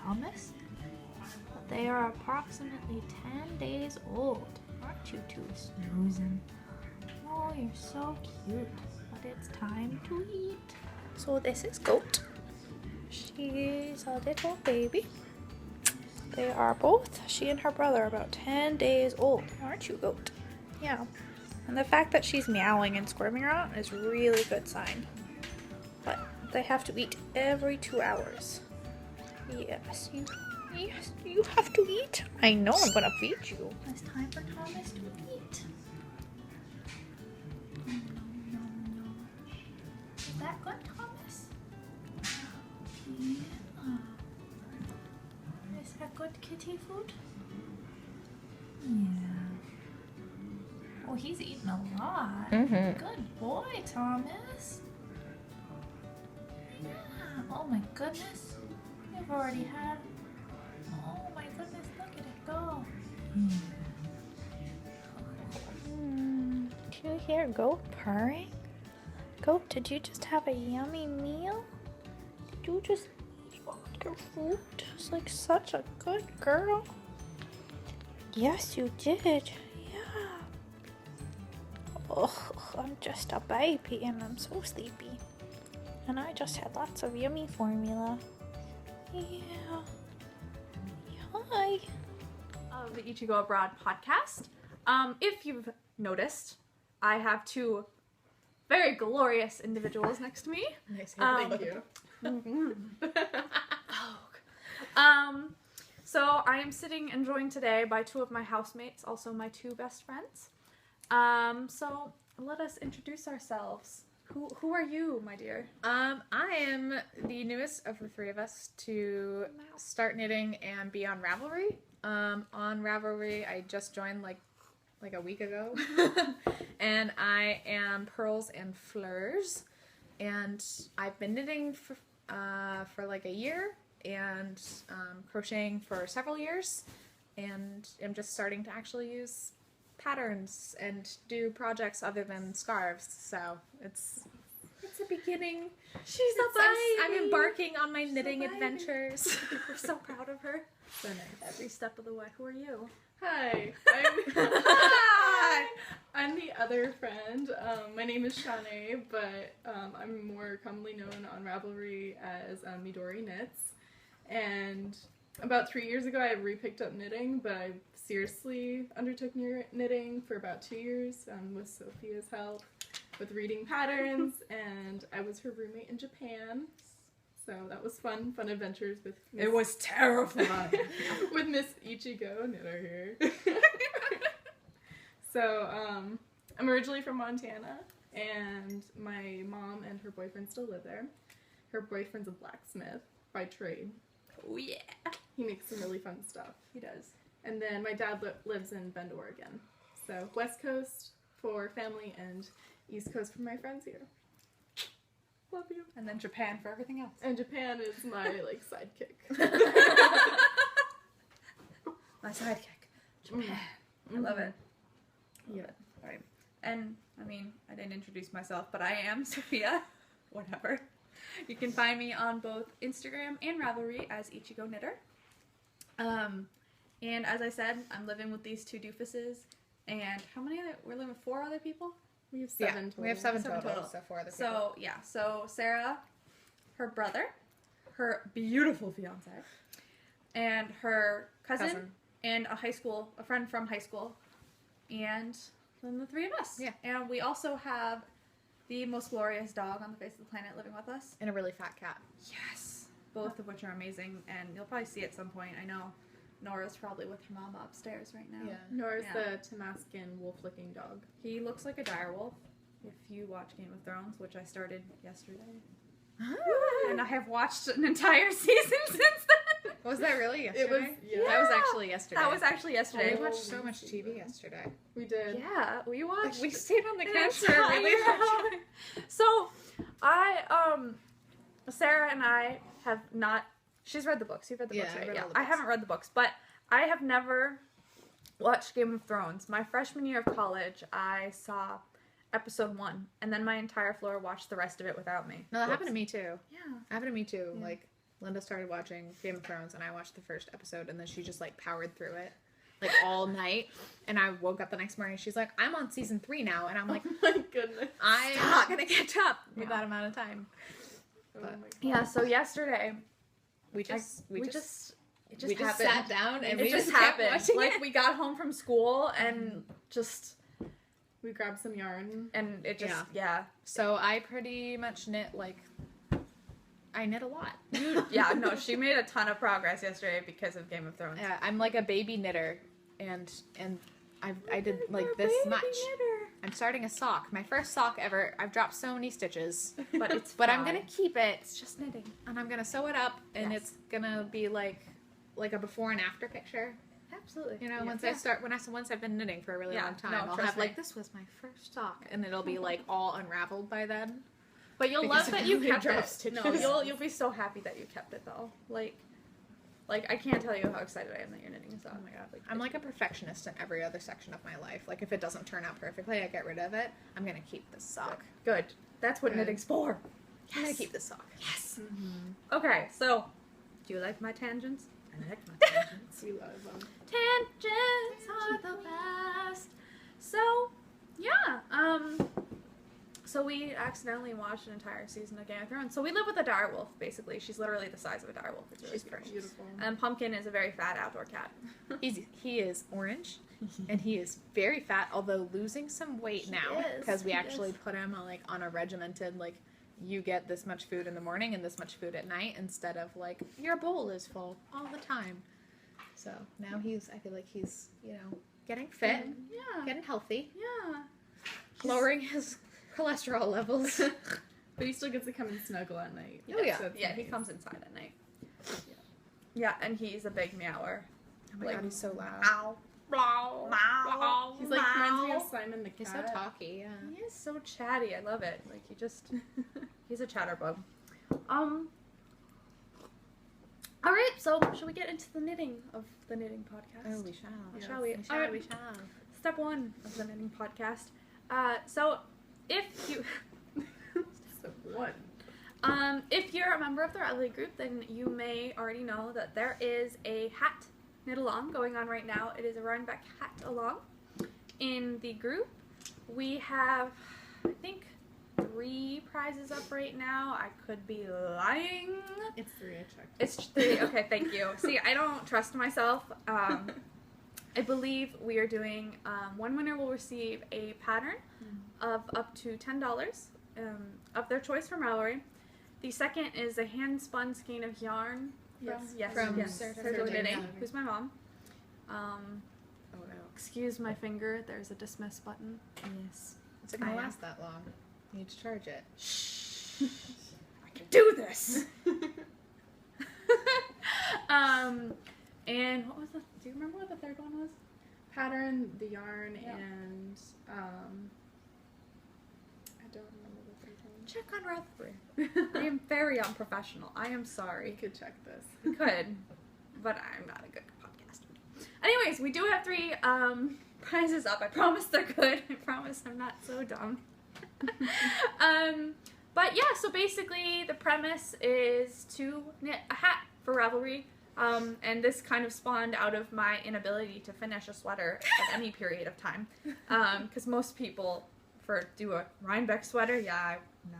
Thomas. They are approximately 10 days old. Aren't you two snoozing? Oh, you're so cute. But it's time to eat. So this is Goat. She's a little baby. They are both, she and her brother, about 10 days old. Aren't you, Goat? Yeah. And the fact that she's meowing and squirming around is a really good sign. But they have to eat every 2 hours. Yes, you have to eat. I know I'm gonna feed you. It's time for Thomas to eat. No. Is that good, Thomas? Yeah. Is that good kitty food? Yeah. Oh, he's eating a lot. Mm-hmm. Good boy, Thomas. Yeah. Oh my goodness. You've already had. Oh my goodness, look at it go. Do you hear Goat purring? Goat, did you just have a yummy meal? Did you just eat all your food? Just like such a good girl. Yes, you did. Yeah. Oh, I'm just a baby and I'm so sleepy. And I just had lots of yummy formula. Yeah. Hi. Of the Ichigo Abroad podcast. If you've noticed, I have two very glorious individuals next to me. Nice. Thank you. So I am sitting and joined today by two of my housemates, also my two best friends. So let us introduce ourselves. Who are you, my dear? I am the newest of the three of us to start knitting and be on Ravelry. On Ravelry, I just joined like a week ago, and I am Pearls and Fleurs, and I've been knitting for like a year and crocheting for several years, and I'm just starting to actually use patterns and do projects other than scarves, so it's a beginning. She's a baby. I'm embarking on my knitting adventures. We're so proud of her. So nice. Every step of the way. Who are you? Hi, I'm the other friend. My name is Shanae, but I'm more commonly known on Ravelry as Midori Knits. And about 3 years ago, I re-picked up knitting, but I seriously undertook knitting for about 2 years with Sophia's help with reading patterns, and I was her roommate in Japan. So that was fun adventures with Miss... It was terrifying. with Miss Ichigo Knitter here. So, I'm originally from Montana, and my mom and her boyfriend still live there. Her boyfriend's a blacksmith by trade. Oh yeah. He makes some really fun stuff. He does. And then my dad lives in Bend, Oregon. So, West Coast for family and East Coast for my friends here. Love you. And then Japan for everything else. And Japan is my, like, sidekick. My sidekick. Japan. I love it. Yeah. All right. And, I mean, I didn't introduce myself, but I am Sophia. Whatever. You can find me on both Instagram and Ravelry as Ichigo Knitter. And as I said, I'm living with these two doofuses. And how many other? We're living with 4 other people? We have 7 total. We have 7 7 total, total. so 4 other people. So, yeah. So, Sarah, her brother, her beautiful fiance, and her cousin. And a friend from high school, and then the 3 of us. Yeah. And we also have the most glorious dog on the face of the planet living with us. And a really fat cat. Yes. Both of which are amazing, and you'll probably see at some point. I know Nora's probably with her mama upstairs right now. Yeah. Nora's Yeah. the Tamascan wolf-licking dog. He looks like a direwolf. If you watch Game of Thrones, which I started yesterday. And I have watched an entire season since then. Was that really yesterday? It was, yeah. That was actually yesterday. That was actually yesterday. We watched so much TV yesterday. We did. Yeah, we watched. We stayed on the an couch for a really entire long time. time. So, Sarah and I have not. She's read the books. You've read the books, Yeah, right? I read Yeah. all the I books. haven't read the books, but I have never watched Game of Thrones. My freshman year of college, I saw episode 1, and then my entire floor watched the rest of it without me. No, that happened to me too. Yeah. Happened to me too. Yeah. Like, Linda started watching Game of Thrones, and I watched the first episode, and then she just, like, powered through it, like, all night. And I woke up the next morning, and she's like, I'm on season 3 now. And I'm like, Oh my goodness. I'm not going to catch up with Yeah. that amount of time. Oh But- my God. Yeah, so yesterday, We it just happened. sat down, and It we just kept happened. watching Like, it. we got home from school, and just, We grabbed some yarn. and it just, yeah. So I pretty much knit, like, I knit a lot. Yeah, no, she made a ton of progress yesterday because of Game of Thrones. Yeah, I'm like a baby knitter, and I did like this much. I'm starting a sock, my first sock ever. I've dropped so many stitches, but I'm gonna keep it. It's just knitting, and I'm gonna sew it up, and Yes. it's gonna be like a before and after picture. Absolutely. You know, Yeah. once I've been knitting for a really Yeah, long time, no, I'll trust have me. like, this was my first sock, and it'll be like all unraveled by then. But you'll Because love that it you only kept drops it. No, stitches. you'll be so happy that you kept it though. Like I can't tell you how excited I am that you're knitting a sock. Oh my god, I'm like a perfectionist in every other section of my life. Like, if it doesn't turn out perfectly, I get rid of it. I'm gonna keep this sock. Good. That's what Good. knitting's for. I'm gonna keep this sock. Yes. Mm-hmm. Okay, so do you like my tangents? I like my tangents. We love them. Tangents are the best. So, yeah, so we accidentally watched an entire season of Game of Thrones. So we live with a direwolf, basically. She's literally the size of a direwolf. It's really She's strange. Beautiful. And Pumpkin is a very fat outdoor cat. He is orange, and he is very fat, although losing some weight He now, is, because we he actually is. put him on a regimented, like, you get this much food in the morning and this much food at night, instead of like, your bowl is full all the time. So now I feel like he's, getting fit, Yeah. getting healthy, Yeah. lowering his cholesterol levels. But he still gets to come and snuggle at night. Oh, yeah. So it's Yeah, he nice. comes inside at night. Yeah, and he's a big meower. Oh my Like, god, he's so loud. Ow. Meow. Meow. He's like reminds me of Simon the cat. He's so talky, yeah. He is so chatty. I love it. Like he's a chatterbug. All right, so should we get into the knitting of the knitting podcast? Oh, we shall. Yes. Shall we? We shall, All right. we shall. Step 1 of the knitting podcast. So if you So what? if you're a member of the Ravelry group, then you may already know that there is a hat knit along going on right now. It is a Rhinebeck hat along. In the group, we have, I think, 3 prizes up right now. I could be lying. It's 3, I checked. It's 3. Okay, thank you. See, I don't trust myself. I believe we are doing, one winner will receive a pattern of up to $10 of their choice from Ravelry. The second is a hand-spun skein of yarn. From Saratoga Knitting, Okay. who's my mom. Oh no. Excuse my finger, there's a dismiss button. Yes. Is it gonna I am. last that long? You need to charge it. Shh. I can do this! And what was the, do you remember what the third one was? Pattern, the yarn, Yeah. and I don't remember the third one. Check on Ravelry. I am very unprofessional. I am We sorry. could check this. We could, but I'm not a good podcaster. Anyways, we do have 3 prizes up. I promise they're good. I promise I'm not so dumb. But yeah, so basically the premise is to knit a hat for Ravelry. And this kind of spawned out of my inability to finish a sweater at any period of time. Because most people, do a Rhinebeck sweater, no.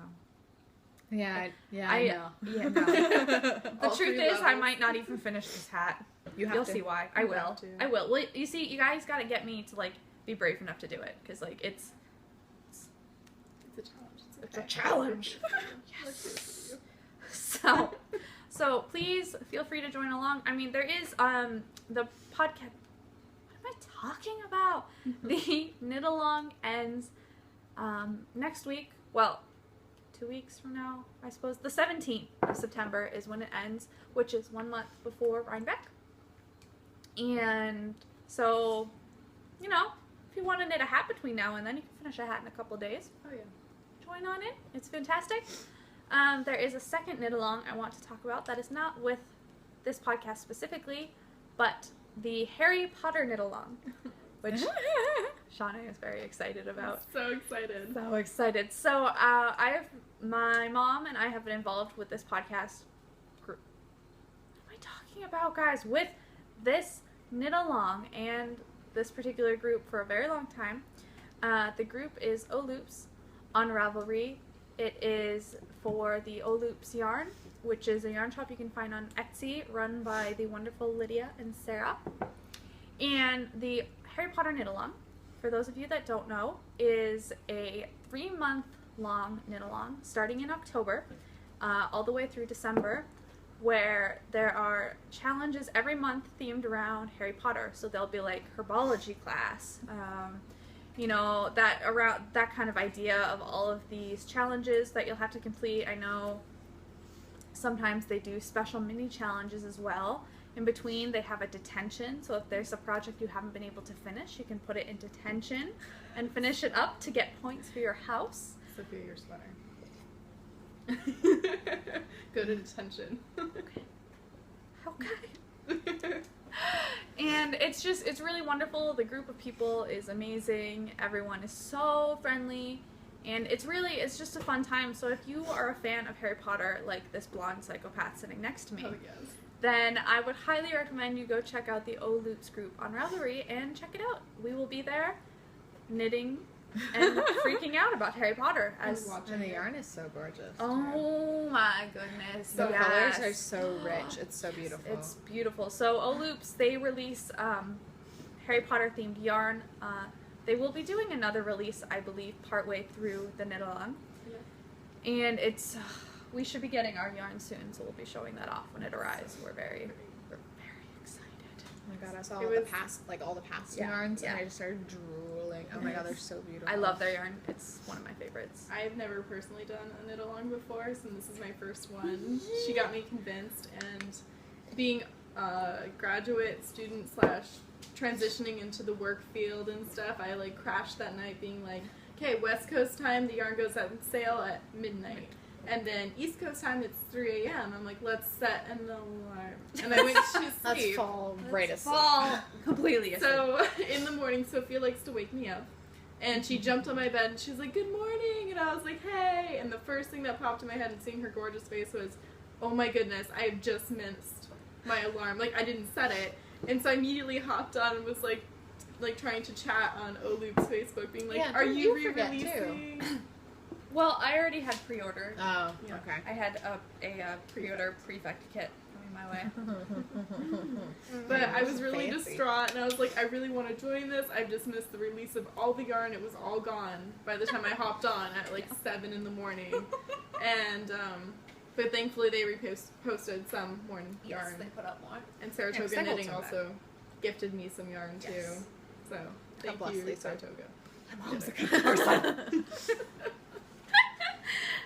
Yeah, yeah, I I know. Yeah, no. The All truth 3 is, I levels. might not even finish this hat. You'll You'll see why. I You will. have to. I will. Well, you see, you guys gotta get me to, like, be brave enough to do it. Because, like, it's It's a challenge. It's a challenge. Yes. So please feel free to join along. I mean, there is the podcast. What am I talking about? The knit along ends next week. Well, 2 weeks from now, I suppose. The 17th of September is when it ends, which is 1 month before Rhinebeck. And so, if you want to knit a hat between now and then, you can finish a hat in a couple days. Oh yeah. Join on in. It's fantastic. There is a second knit along I want to talk about that is not with this podcast specifically, but the Harry Potter knit along, which Shauna is very excited about. So excited. So excited. So my mom and I have been involved with this podcast about, guys, with this knit along and this particular group for a very long time. The group is Oloops on Ravelry. It is for the Oloops yarn, which is a yarn shop you can find on Etsy, run by the wonderful Lydia and Sarah. And the Harry Potter knit along, for those of you that don't know, is a 3-month long knit along starting in October all the way through December, where there are challenges every month themed around Harry Potter. So there'll be like herbology class, you know, that kind of idea of all of these challenges that you'll have to complete. I know sometimes they do special mini challenges as well. In between, they have a detention, so if there's a project you haven't been able to finish, you can put it in detention and finish it up to get points for your house. Sophia, your sweater. Go to detention. Okay. And it's really wonderful. The group of people is amazing. Everyone is so friendly. And it's just a fun time. So if you are a fan of Harry Potter, like this blonde psychopath sitting next to me, Oh, yes. then I would highly recommend you go check out the Oloops group on Ravelry and check it out. We will be there knitting and freaking out about Harry Potter. And the yarn is so gorgeous. Oh my goodness. The yes. colors are so rich. It's so beautiful. It's beautiful. So Oloops, they release Harry Potter themed yarn. They will be doing another release, I believe, partway through the knit along. Yeah. And it's we should be getting our yarn soon, so we'll be showing that off when it arrives. We're very excited. Oh my god, I saw all the past Yeah, yarns, yeah. and I just started drooling. Oh my god, they're so beautiful. I love their yarn. It's one of my favorites. I've never personally done a knit along before, so this is my first one. She got me convinced, and being a graduate student / transitioning into the work field and stuff, I like crashed that night being like, okay, West Coast time, the yarn goes on sale at midnight. And then East Coast time, it's 3 a.m. I'm like, let's set an alarm. And I went to sleep. Let's fall right asleep. Fall completely asleep. So in the morning, Sophia likes to wake me up. And she jumped on my bed and she was like, good morning. And I was like, hey. And the first thing that popped in my head and seeing her gorgeous face was, oh my goodness, I have just missed my alarm. Like, I didn't set it. And so I immediately hopped on and was like trying to chat on Oloop's Facebook, being like, Yeah, are you forget re-releasing? Well, I already had pre-order. Oh, Yeah. okay. I had a pre-order prefect kit coming my way. But I was really Fancy. distraught, and I was like, I really want to join this. I've just missed the release of all the yarn. It was all gone by the time I hopped on at like 7 in the morning. And, but thankfully they posted some more yarn. Yes, they put up more. And Saratoga Yeah, Knitting Stapleton also gifted me some yarn too. Yes. So, thank bless you, Lisa. Saratoga. My mom's the kind of person.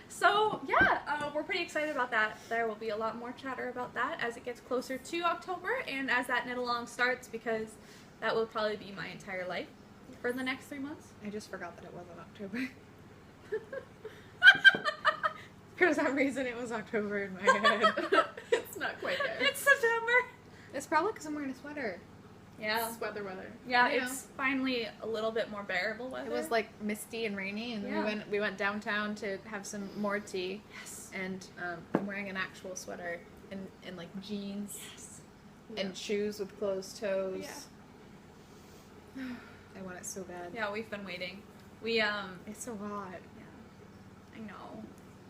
So, yeah, we're pretty excited about that. There will be a lot more chatter about that as it gets closer to October and as that knit along starts, because that will probably be my entire life for the next 3 months. I just forgot that it was in October. For some reason, it was October in my head. It's not quite there. It's September. It's probably because I'm wearing a sweater. Yeah. It's weather. Yeah, You know. it's finally a little bit more bearable weather. It was like misty and rainy, and Yeah. we went downtown to have some more tea. yes. And I'm wearing an actual sweater and like jeans and shoes with closed toes. Yeah. I want it so bad. Yeah, we've been waiting. We It's so hot. yeah. I know.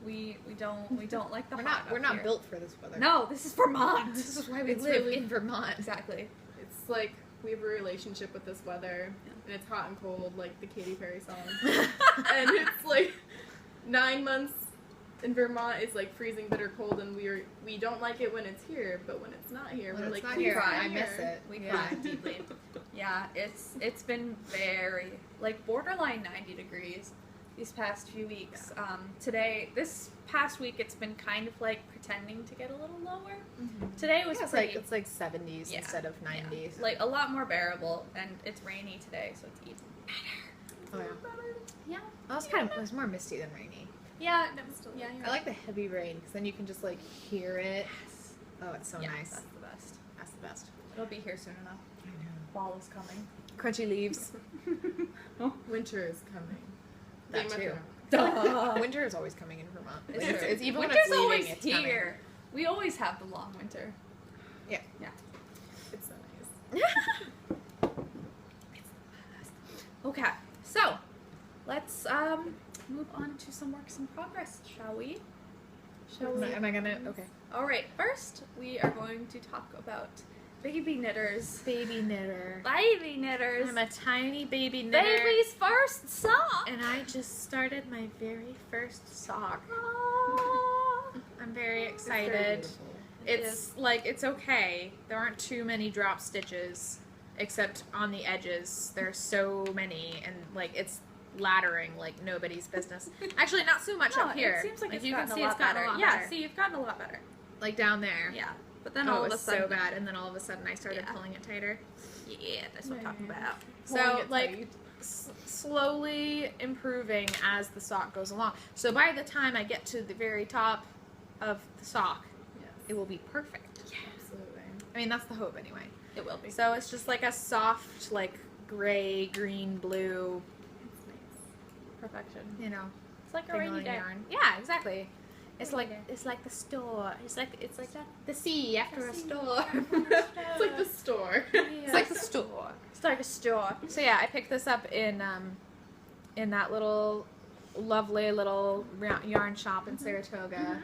We don't like the hot. We're up not here. built for this weather. No, this is Vermont. This is why we It's live really- in Vermont. Exactly. It's like we have a relationship with this weather, and it's hot and cold, like the Katy Perry song. And it's like 9 months in Vermont is like freezing bitter cold, and we don't like it when it's here, but when it's not here, When we're it's like, not "Please here, come I miss here." it. We Yeah. cry deeply. Yeah, it's been very like borderline 90 degrees these past few weeks. This past week it's been kind of like pretending to get a little lower. Today was It's pretty, like 70s Yeah. instead of 90s. like a lot more bearable, and it's rainy today, so it's even better. Oh yeah. Yeah. Well, it was more misty than rainy. Yeah. Yeah. I like the heavy rain because then you can just like hear it. Oh, it's so yeah, nice. That's the best. That's the best. It'll be here soon enough. I know. Fall is coming. Crunchy leaves. Winter is coming. That Game of too. Duh. Winter is always coming in Vermont. It's Like, true. it's even when Winter's it's leaving, always it's here. coming. We always have the long winter. Yeah. Yeah. on to some works in progress, shall we? Am I gonna? Okay. All right. First, we are going to talk about baby knitters. Baby knitter. Baby knitters. I'm a tiny baby knitter. Baby's first sock. And I just started my very first sock. I'm very excited. It's like, it's okay. There aren't too many drop stitches, except on the edges. There's so many, and like it's laddering like nobody's business. Actually, not so much up here. It seems like it's you gotten can see a it's lot gotten better. a lot Yeah, better. see, you've gotten a lot better. Like down there. Yeah, but then Oh, all it of a was sudden, so bad, and then all of a sudden I started Yeah. pulling it tighter. Yeah, that's what I'm talking Nice. about. So Pulling it like tight. slowly improving as the sock goes along. So by the time I get to the very top of the sock, Yes. it will be perfect. Absolutely. I mean, that's the hope anyway. It will be. So it's just like a soft, like gray, green, blue, It's nice. Perfection. you know, It's like a thing rainy on day. yarn. Yeah, exactly. It's Rainy like day. it's like the store. It's like the sea after a storm. It's like the store. It's like the store. It's like a store. So yeah, I picked this up in that little lovely little yarn shop in Saratoga,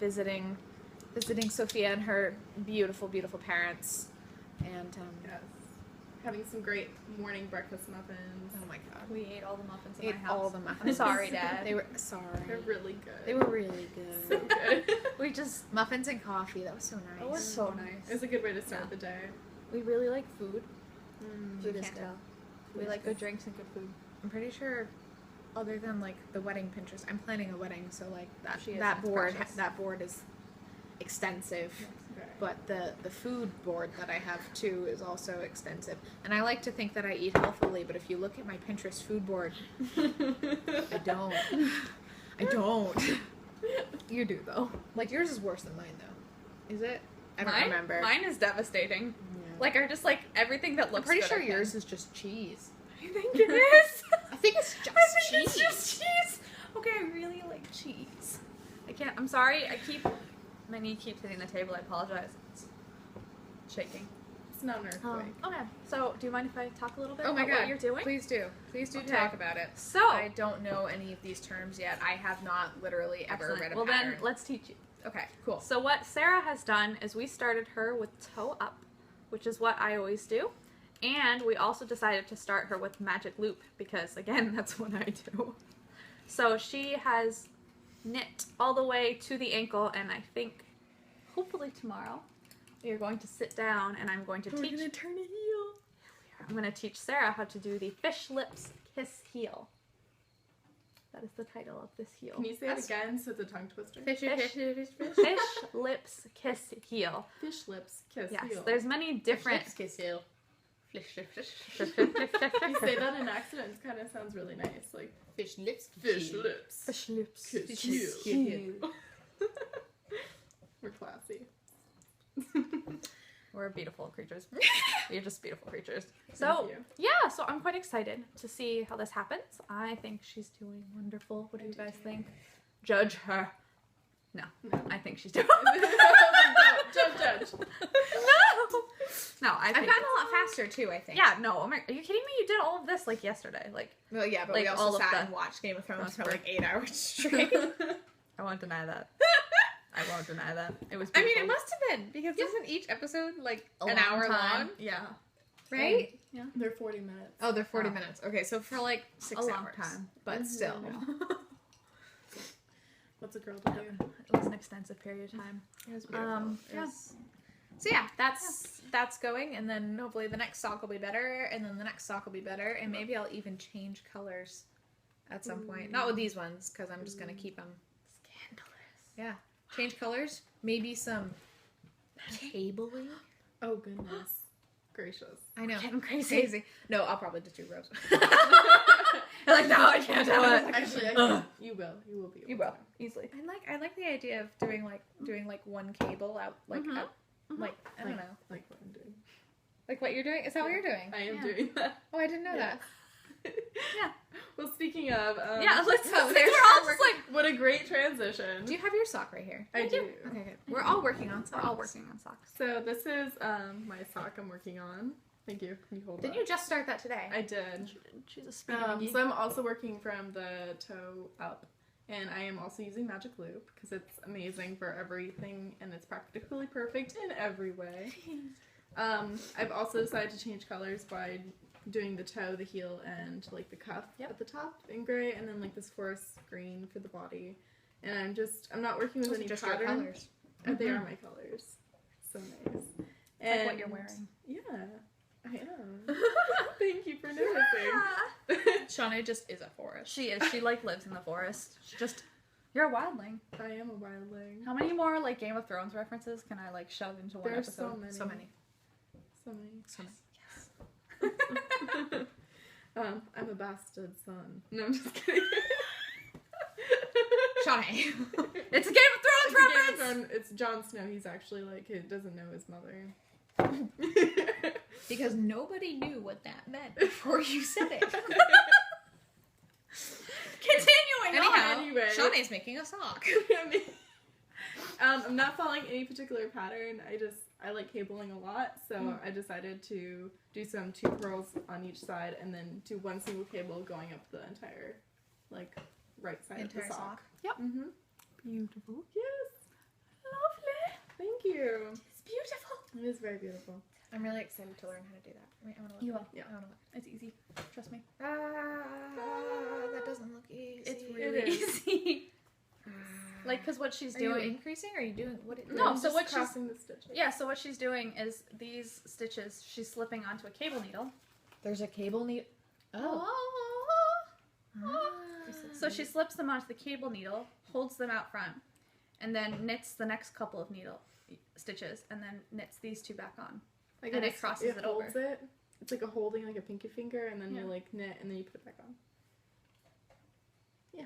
visiting Sophia and her beautiful parents, and Yes. Having some great morning breakfast muffins. oh my god, We ate all the muffins in ate my house. all the muffins. I'm sorry, Dad. They were sorry. They're really good. They were really good. so good. We just. Muffins and coffee. That was so nice. It was so nice. It's a good way to start Yeah. the day. We really like food. You Food is can't good. tell. Food We is like good. good drinks and good food. I'm pretty sure, other than like the wedding Pinterest, I'm planning a wedding, so like that She is, that that's board precious. that board is extensive. Okay. But the food board that I have too is also extensive. And I like to think that I eat healthily, but if you look at my Pinterest food board, I don't. I don't. You do though. Like yours is worse than mine though. Is it? I don't Mine? remember. Mine is devastating. Yeah. Like, I just like everything that I'm looks pretty good, sure I think. yours is just cheese. You think it is? I think it's just I think cheese. it's just cheese. Okay, I really like cheese. I can't. I'm sorry. My knee keeps hitting the table. I apologize. It's shaking. It's not an earthquake. Okay. So, do you mind if I talk a little bit Oh my about god. what you're doing? Please do. Please do Okay. talk about it. So, I don't know any of these terms yet. I have not literally ever excellent. read a Well, pattern. then let's teach you. Okay, cool. So what Sarah has done is we started her with toe up, which is what I always do. And we also decided to start her with magic loop because, again, that's what I do. So she has knit all the way to the ankle, and I think hopefully tomorrow we are going to sit down and I'm going to We're teach gonna turn a heel. I'm going to teach Sarah how to do the fish lips kiss heel. That is the title of this heel. Can you say it again so it's a tongue twister? Fish. Fish lips kiss heel. Fish lips kiss Yes, heel. there's many different. kiss heel. Fish. If you say that in accent, it kind of sounds really nice. Like Fish lips. fish lips. Fish lips Kiss Kiss heel. heel. We're classy. We're beautiful creatures. We're just beautiful creatures. Thank So, you. yeah, so I'm quite excited to see how this happens. I think she's doing wonderful. What do you guys think? Judge her. No, No. I think she's doing Don't judge. No, I I've think. gotten a lot faster too, I think. Yeah, no, are you kidding me? You did all of this like yesterday. Like, Well, yeah, but Like, we all also of sat the- and watched Game of Thrones That's for fair. like 8 hours straight. I won't deny that. I won't deny that. It was I beautiful. mean, it must have been because isn't each episode like A an long hour time. long, Yeah. right? They're 40 minutes. Oh, they're 40 Oh. minutes. Okay, so for like 6 A long hours, time. but still. What's a girl to do? It was an extensive period of time. It was beautiful. It yeah. was- So yeah, that's going, and then hopefully the next sock will be better, and then the next sock will be better, and maybe I'll even change colors at some point. Not with these ones, because I'm just gonna keep them. Scandalous. Yeah, change colors. Maybe some cabling. Oh goodness gracious. I know. Getting crazy. Crazy. No, I'll probably just do rose. I'm like, no, I can't do it. Actually, I can. You will. You will be. You able will to. easily. I like the idea of doing like one cable out like Mhm. out like I don't know Like what I'm doing. like what you're doing. Is that what you're doing? I am Yeah. doing that. Oh, I didn't know Yeah. that. Yeah. Well, speaking of, Yeah, let's. oh, We're there's all our just like. what a great transition. Do you have your sock right here? I do. Okay, good. We're all working on We're all socks. working on socks. So this is my sock I'm working on. Thank you. Can you hold Didn't that? you just start that today? I did. She's a speedy So I'm also working from the toe up, and I am also using Magic Loop because it's amazing for everything, and it's practically perfect in every way. I've also decided to change colors by doing the toe, the heel, and like the cuff at the top in gray, and then like this forest green for the body. And I'm not working with Those are any just your pattern. colors. They are my colors. So nice. like what you're wearing. Yeah, I am. Thank you for noticing. Shawnee just is a forest. She is. She like lives in the forest. She just. You're a wildling. I am a wildling. How many more like Game of Thrones references can I like shove into one There's episode? so many. So many. So many. Yes. I'm a bastard son. No, I'm just kidding. Shawnee. It's a Game of Thrones It's a Game of reference. Thrones. It's Jon Snow. He's actually like he doesn't know his mother. Because nobody knew what that meant before you said it. Continuing on. Anyhow, Anyway. Shawnee's making a sock. I'm not following any particular pattern. I like cabling a lot, so I decided to do some 2 pearls on each side and then do one single cable going up the entire like right side of the Entire sock. sock. Yep. Mm-hmm. Beautiful. Yes. Lovely. Thank you. It's beautiful. It is very beautiful. I'm really excited to learn how to do that. Wait, I want to look. You will. Yeah. I want to look. It's easy. Trust me. That doesn't look easy. It's It really is. easy. Like, because what she's Are you doing. increasing or are you doing what? No, I'm so just what she's- crossing the stitches. Yeah, so what she's doing is these stitches, she's slipping onto a cable needle. There's a cable needle. Oh. So she slips them onto the cable needle, holds them out front, and then knits the next couple of needle stitches, and then knits these 2 back on. Like And it crosses it holds over. it. It's like a holding, like a pinky finger, and then Yeah. you like knit, and then you put it back on. Yeah,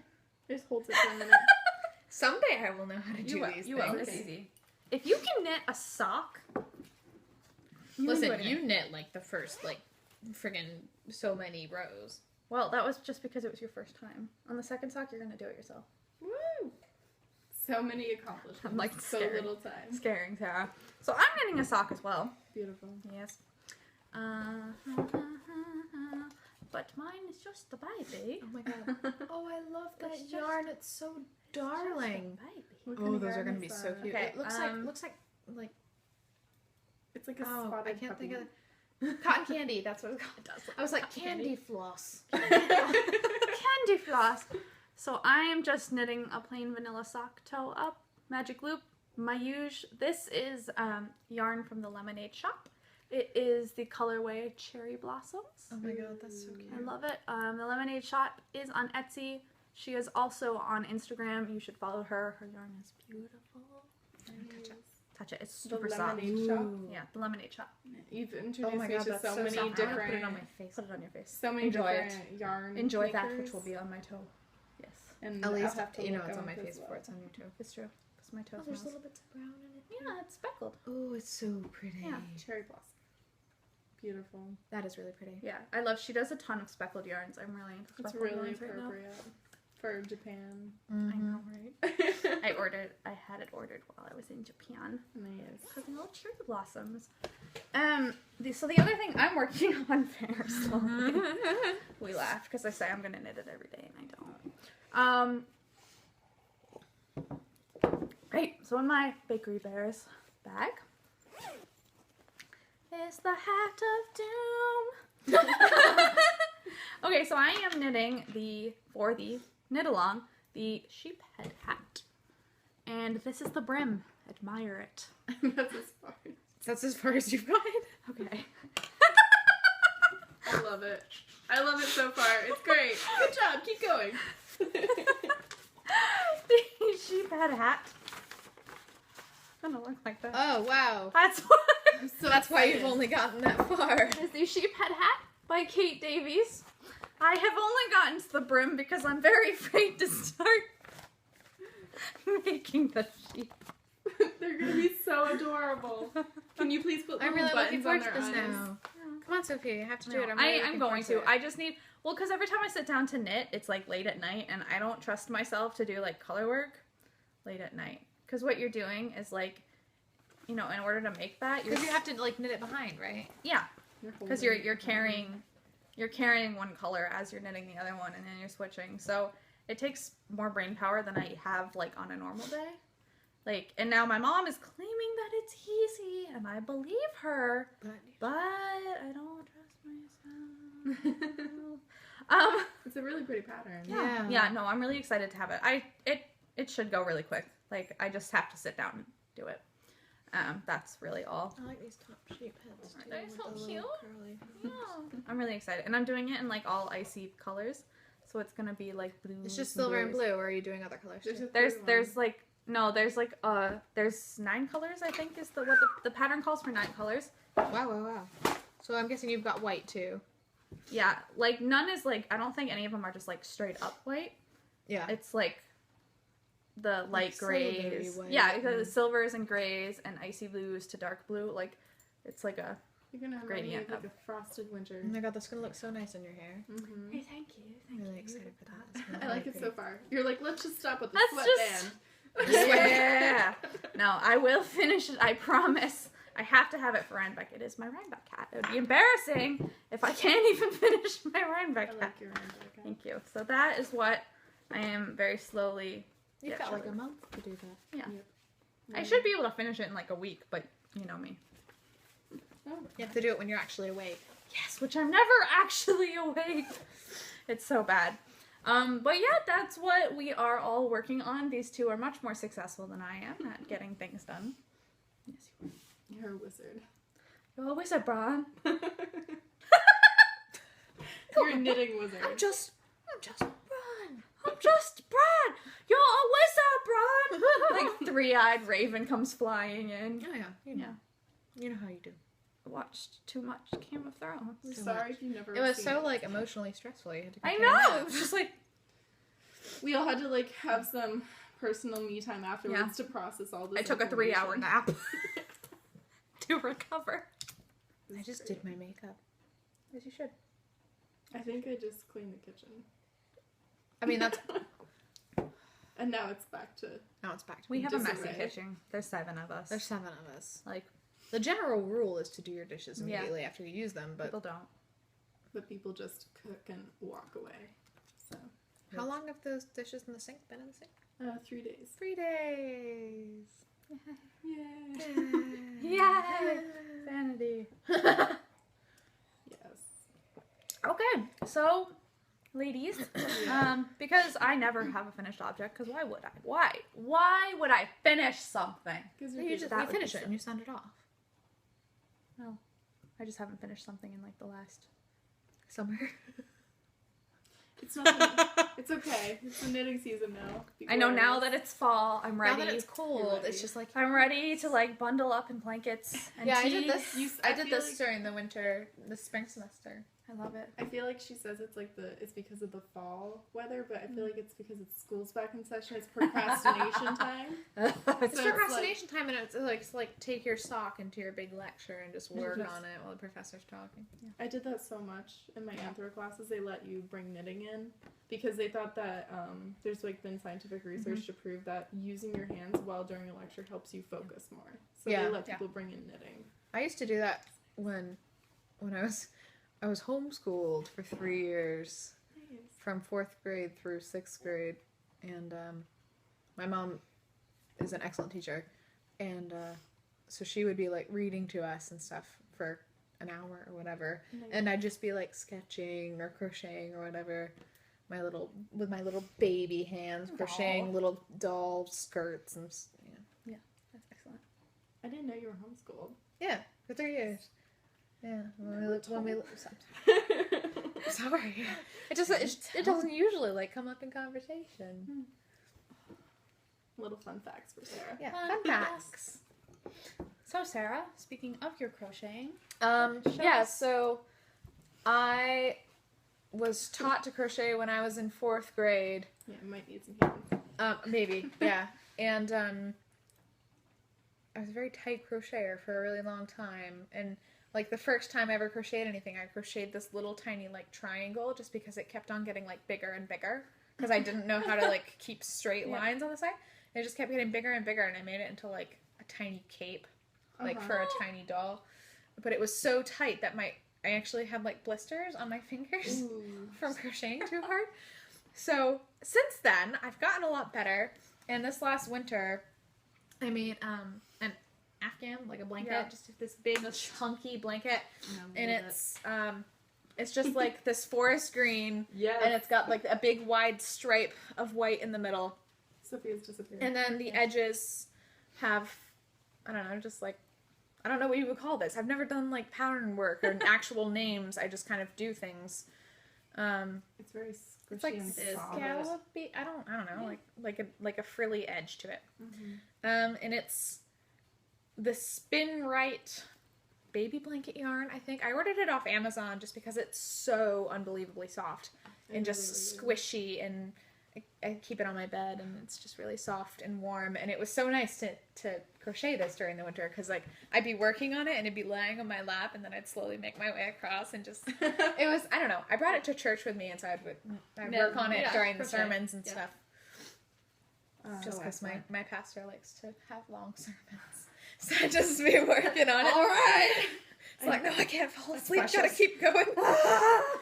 it just holds it for a minute. Someday I will know how to do these You will. things. It's easy. If you can knit a sock, Listen, you knit like the first like friggin' so many rows. Well, that was just because it was your first time. On the second sock, you're gonna do it yourself. Woo! So many accomplishments. I'm, like, so scared. little time. Scaring Sarah. So I'm knitting a sock as well. Beautiful. Yes. But mine is just a baby. Oh my god. Oh, I love that It's just- yarn. It's so darling. Just a baby. What kind Oh, of those are yarn gonna is be so that? cute. Okay, It looks like It's like a oh, spotted I can't think puppy. of cotton candy. That's what it's called. It does look I was like cotton candy floss. Candy floss. So I am just knitting a plain vanilla sock toe up, magic loop. This is yarn from the Lemonade shop. It is the colorway Cherry Blossoms. Oh my god, that's so cute. I love it. The Lemonade shop is on Etsy. She is also on Instagram. You should follow her. Her yarn is beautiful. Touch it. It's The super soft. Lemonade shop. Yeah, the Lemonade shop. You've Oh introduced my me god, to that's so so many soft. I wanna different, put it on my face. Put it on your face. so many Enjoy it. different yarn. Enjoy that, makers. which will be on my toe. Yes, And At I'll least have to you know look it's on up my as face well. before it's on your toe. it's true. Because my toe Oh, there's smells. little bits of brown in it. Yeah, it's speckled. Oh, it's so pretty. Yeah. Cherry blossom. Beautiful. That is really pretty. Yeah, I love. She does a ton of speckled yarns. I'm really into It's speckled really yarns right now. appropriate for Japan. I know, right? Mm-hmm. I had it ordered while I was in Japan. Nice. Because little cherry blossoms. So the other thing I'm working on very slowly. We laugh because I say I'm gonna knit it every day and I don't. Great. So in my Bakery Bears bag is the hat of doom. Okay, so I am knitting for the knit along the sheep head hat, and this is the brim. Admire it. That's as far. That's as far as you've gone. Okay. I love it. I love it so far. It's great. Good job. Keep going. The sheep head hat. Gonna look like that. Oh wow. That's what. So That's why you've excited. only gotten that far. Is the sheep head hat by Kate Davies. I have only gotten to the brim because I'm very afraid to start making the sheep. They're gonna be so adorable. Can you please put I'm little really looking buttons forward on to their this eyes? now. Come on, Sophie. You have to do No, it. I'm really I'm looking going forward to. it. I just need, well, because every time I sit down to knit, it's like late at night, and I don't trust myself to do like color work late at night. Because what you're doing is like, you know, in order to make that, Because you have to like knit it behind, right? yeah. because you're carrying one color as you're knitting the other one, and then you're switching. So it takes more brain power than I have like on a normal day. Like, and now my mom is claiming that it's easy, and I believe her, but I don't trust myself. It's a really pretty pattern. Yeah. No, I'm really excited to have it. It should go really quick. Like, I just have to sit down and do it. That's really all. I like these top shape heads too. Aren't they so with the cute? little curly. Yeah. I'm really excited, and I'm doing it in like all icy colors, so it's gonna be like blue. It's just silver and blue, or are you doing other colors too? There's 9 colors, I think, is what the pattern calls for 9 colors. Wow. So I'm guessing you've got white too. Yeah, like none is like, I don't think any of them are just like straight up white. Yeah. It's like the light grays. silvery white. Yeah, because the silvers and grays and icy blues to dark blue. Like, it's like a You're gonna have gradient like a frosted winter. Oh my god, that's gonna look so nice in your hair. Mm-hmm. Hey, thank you. I'm really excited for that. It's gonna I like look it pretty. so far. You're like, let's just stop with the Let's sweatband. Yeah. No, I will finish it. I promise. I have to have it for Rhinebeck. It is my Rhinebeck cat. It would be embarrassing if I can't even finish my Rhinebeck I cat. like your Rhinebeck. Thank you. So that is what I am very slowly. You've got like a showing. month to do that. Yeah. Yep. I should be able to finish it in like a week, but you know me. Oh, You have to do it when you're actually awake. Yes, which I'm never actually awake. It's so bad. But yeah, that's what we are all working on. These two are much more successful than I am at getting things done. Yes, you are. you're a wizard. You're a wizard, Bron. You're a knitting wizard. I'm just Bron. I'm just Bron. You're a wizard, Bron. Like 3-eyed raven comes flying in. Oh yeah. You know how you do. Watched too much Game of Thrones. I'm so sorry much. if you never. It was seen so like emotionally stressful. You had to. I contain know. it. It was just like, We all had to like have some personal me time afterwards to process all this. I took a 3-hour nap to recover. I just did my makeup. As you should. I think I just cleaned the kitchen. I mean, that's And now it's back to. now it's back to We me. have a Disarray. messy kitchen. There's 7 of us. There's 7 of us. Like, The general rule is to do your dishes Yeah. immediately after you use them, but people don't. But people just cook and walk away. So how long have those dishes in the sink been in the sink? 3 days. 3 days. Yay. Yay! Vanity. Yes. Okay, so, ladies, because I never have a finished object, because why would I? Why would I finish something? Because You just That you would be finish it so- and you send it off. No, I just haven't finished something in like the last. Summer. It's not. It's okay. It's the knitting season now. I know now that it's fall, I'm Now ready. that it's cold, ready. it's just like I'm ready to like bundle up in blankets and yeah. tea. I did this. I did feel this like- during the winter, the spring semester. I love it. I feel like she says it's because of the fall weather, but I feel like it's because it's school's back in session. It's procrastination time. It's So it's procrastination time, and it's like take your sock into your big lecture and just work Yes. on it while the professor's talking. I did that so much in my anthro classes. They let you bring knitting in because they thought that there's like been scientific research to prove that using your hands while during a lecture helps you focus more. So Yeah. they let people bring in knitting. I used to do that when I was homeschooled for 3 years, from 4th grade through 6th grade, and my mom is an excellent teacher, and so she would be like reading to us and stuff for an hour or whatever, and I'd just be like sketching or crocheting or whatever, with my little baby hands, crocheting little doll skirts and That's excellent. I didn't know you were homeschooled. yeah, for 3 years. Yeah, when we sorry, it doesn't usually like come up in conversation. Little fun facts for Sarah. Yeah, Fun fun facts. So Sarah, speaking of your crocheting, Yeah, so I was taught to crochet when I was in 4th grade. Yeah, I might need some hands. Maybe, yeah. And I was a very tight crocheter for a really long time. And like the first time I ever crocheted anything, I crocheted this little tiny like triangle just because it kept on getting like bigger and bigger. Because I didn't know how to like keep straight lines on the side. And it just kept getting bigger and bigger, and I made it into like a tiny cape, like for a tiny doll. But it was so tight that I actually had like blisters on my fingers Ooh. from crocheting too hard. So since then, I've gotten a lot better. And this last winter, I made an Afghan, like a blanket, just this big chunky blanket, and it's just like this forest green, and it's got like a big wide stripe of white in the middle. Sophia's disappeared. And then the edges have, I don't know, just like, I don't know what you would call this. I've never done like pattern work or actual names. I just kind of do things. It's very squishy It's like and soft. scallopy. I don't know, like a frilly edge to it. And it's the Spin Right baby blanket yarn. I think I ordered it off Amazon just because it's so unbelievably soft and just squishy, and I keep it on my bed, and it's just really soft and warm. And it was so nice to crochet this during the winter, because like I'd be working on it and it'd be laying on my lap, and then I'd slowly make my way across, and just it was, I don't know, I brought it to church with me, and so I'd work on it during the sermons and stuff. Just because my pastor likes to have long sermons, so I'd just be working on it. All right. It's like, no, I can't fall asleep. Gotta keep going.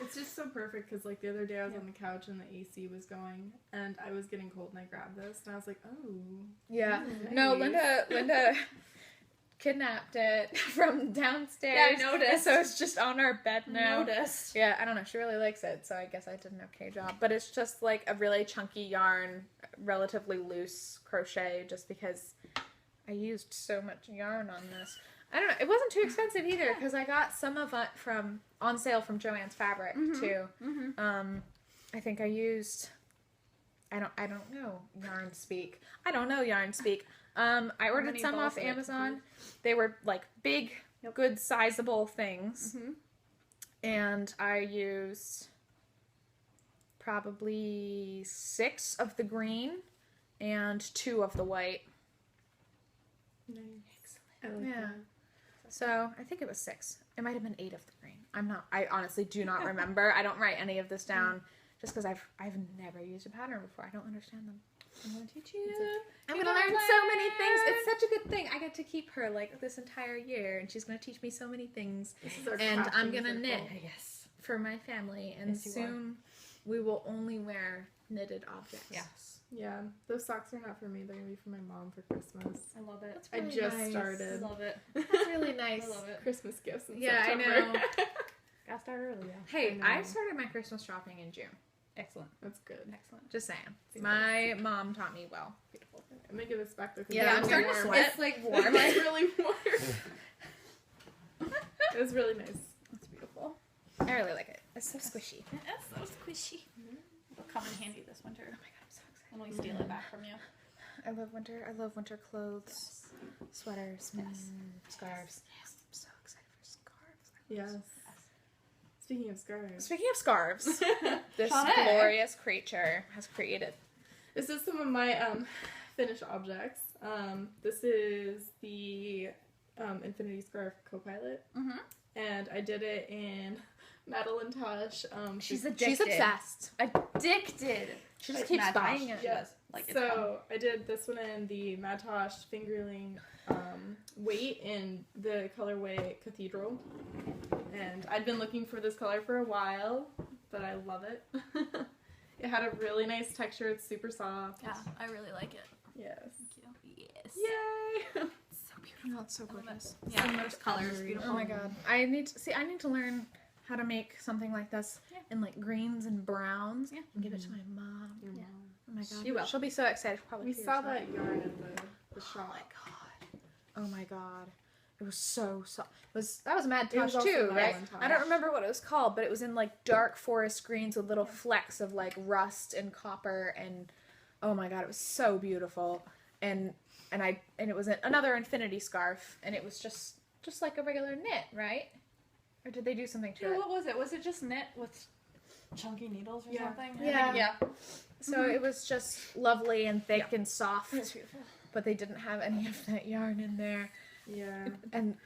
It's just so perfect, because like the other day I was on the couch and the AC was going, and I was getting cold, and I grabbed this, and I was like, oh. Yeah. Nice. No, Linda kidnapped it from downstairs. Yeah, I noticed. So it's just on our bed now. Noticed. Yeah, I don't know. She really likes it, so I guess I did an okay job. But it's just like a really chunky yarn, relatively loose crochet, just because I used so much yarn on this. I don't know. It wasn't too expensive either, because I got some of it on sale from Joann's Fabric too. I think I used. I don't know yarn speak. I ordered some off Amazon. They were like big, good, sizable things, and I used probably 6 of the green and 2 of the white. Nice. I like that. So I think it was 6. It might have been 8 of the green. I honestly do not remember. I don't write any of this down just because I've never used a pattern before. I don't understand them. I'm going to teach you. I'm going to learn so many things. It's such a good thing. I get to keep her like this entire year, and she's going to teach me so many things. And I'm going to knit for my family, and soon we will only wear knitted objects. Yes. Yeah, those socks are not for me. They're going to be for my mom for Christmas. I love it. Really I just nice. started. I love it. That's really nice. I love it. Christmas gifts in Yeah, September. I know. Gotta start early, yeah. Hey, I I know. started my Christmas shopping in June. Excellent. That's good. Excellent. Just saying. My mom taught me well. Beautiful. I'm going to give this back though. 'cause Yeah, it's I'm really starting to warm. sweat. It's like warm. It's really warm. It was really nice. It's beautiful. I really like it. It's so squishy. It's so squishy. It'll come in handy this winter. Oh my god, I'm so excited. When we steal it back from you. I love winter. I love winter clothes, sweaters, scarves. Yes, I'm so excited for scarves. Yes. Speaking of scarves. Speaking of scarves, this Shanae. glorious creature has created. This is some of my finished objects. This is the Infinity Scarf Copilot. And I did it in Madeline Tosh. She's She's obsessed. addicted. She just keeps buying it. Yes. Like, it's fun. So I did this one in the Matosh fingerling weight in the colorway Cathedral. And I'd been looking for this color for a while, but I love it. It had a really nice texture. It's super soft. Yeah, I really like it. Yes. Thank you. Yes. Yay! It's so beautiful. Oh, it's so gorgeous. Yeah, so much colors. Beautiful. Oh my god. I need to learn how to make something like this in like greens and browns and give it to my mom. Your mom. Oh my god. She will. She'll be so excited. She'll probably We tears saw up. that yarn at the shop. Oh my god. It was so soft. That was Mad It was Tosh also too, right? Madeline Tosh. I don't remember what it was called, but it was in like dark forest greens with little flecks of like rust and copper, and oh my god, it was so beautiful. And it was another infinity scarf, and it was just like a regular knit, right? Or did they do something to Yeah, it? what was it? Was it just knit with chunky needles or Yeah. something? Yeah. Yeah. So it was just lovely and thick and soft, Beautiful. but they didn't have any of that yarn in there. Yeah. And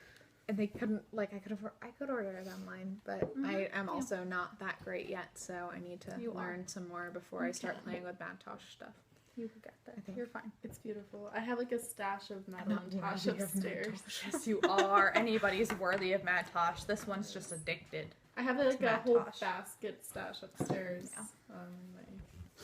they couldn't, like, I could order it online, but I am also not that great yet, so I need to learn some more before I start playing with Mad Tosh stuff. You will get there. I think. You're fine. It's beautiful. I have like a stash of not Madeline Tosh worthy of upstairs. Yes, you are. Anybody's worthy of Mad Tosh. This one's just addicted. I have like a Mad whole Tosh. basket stash upstairs. Yeah.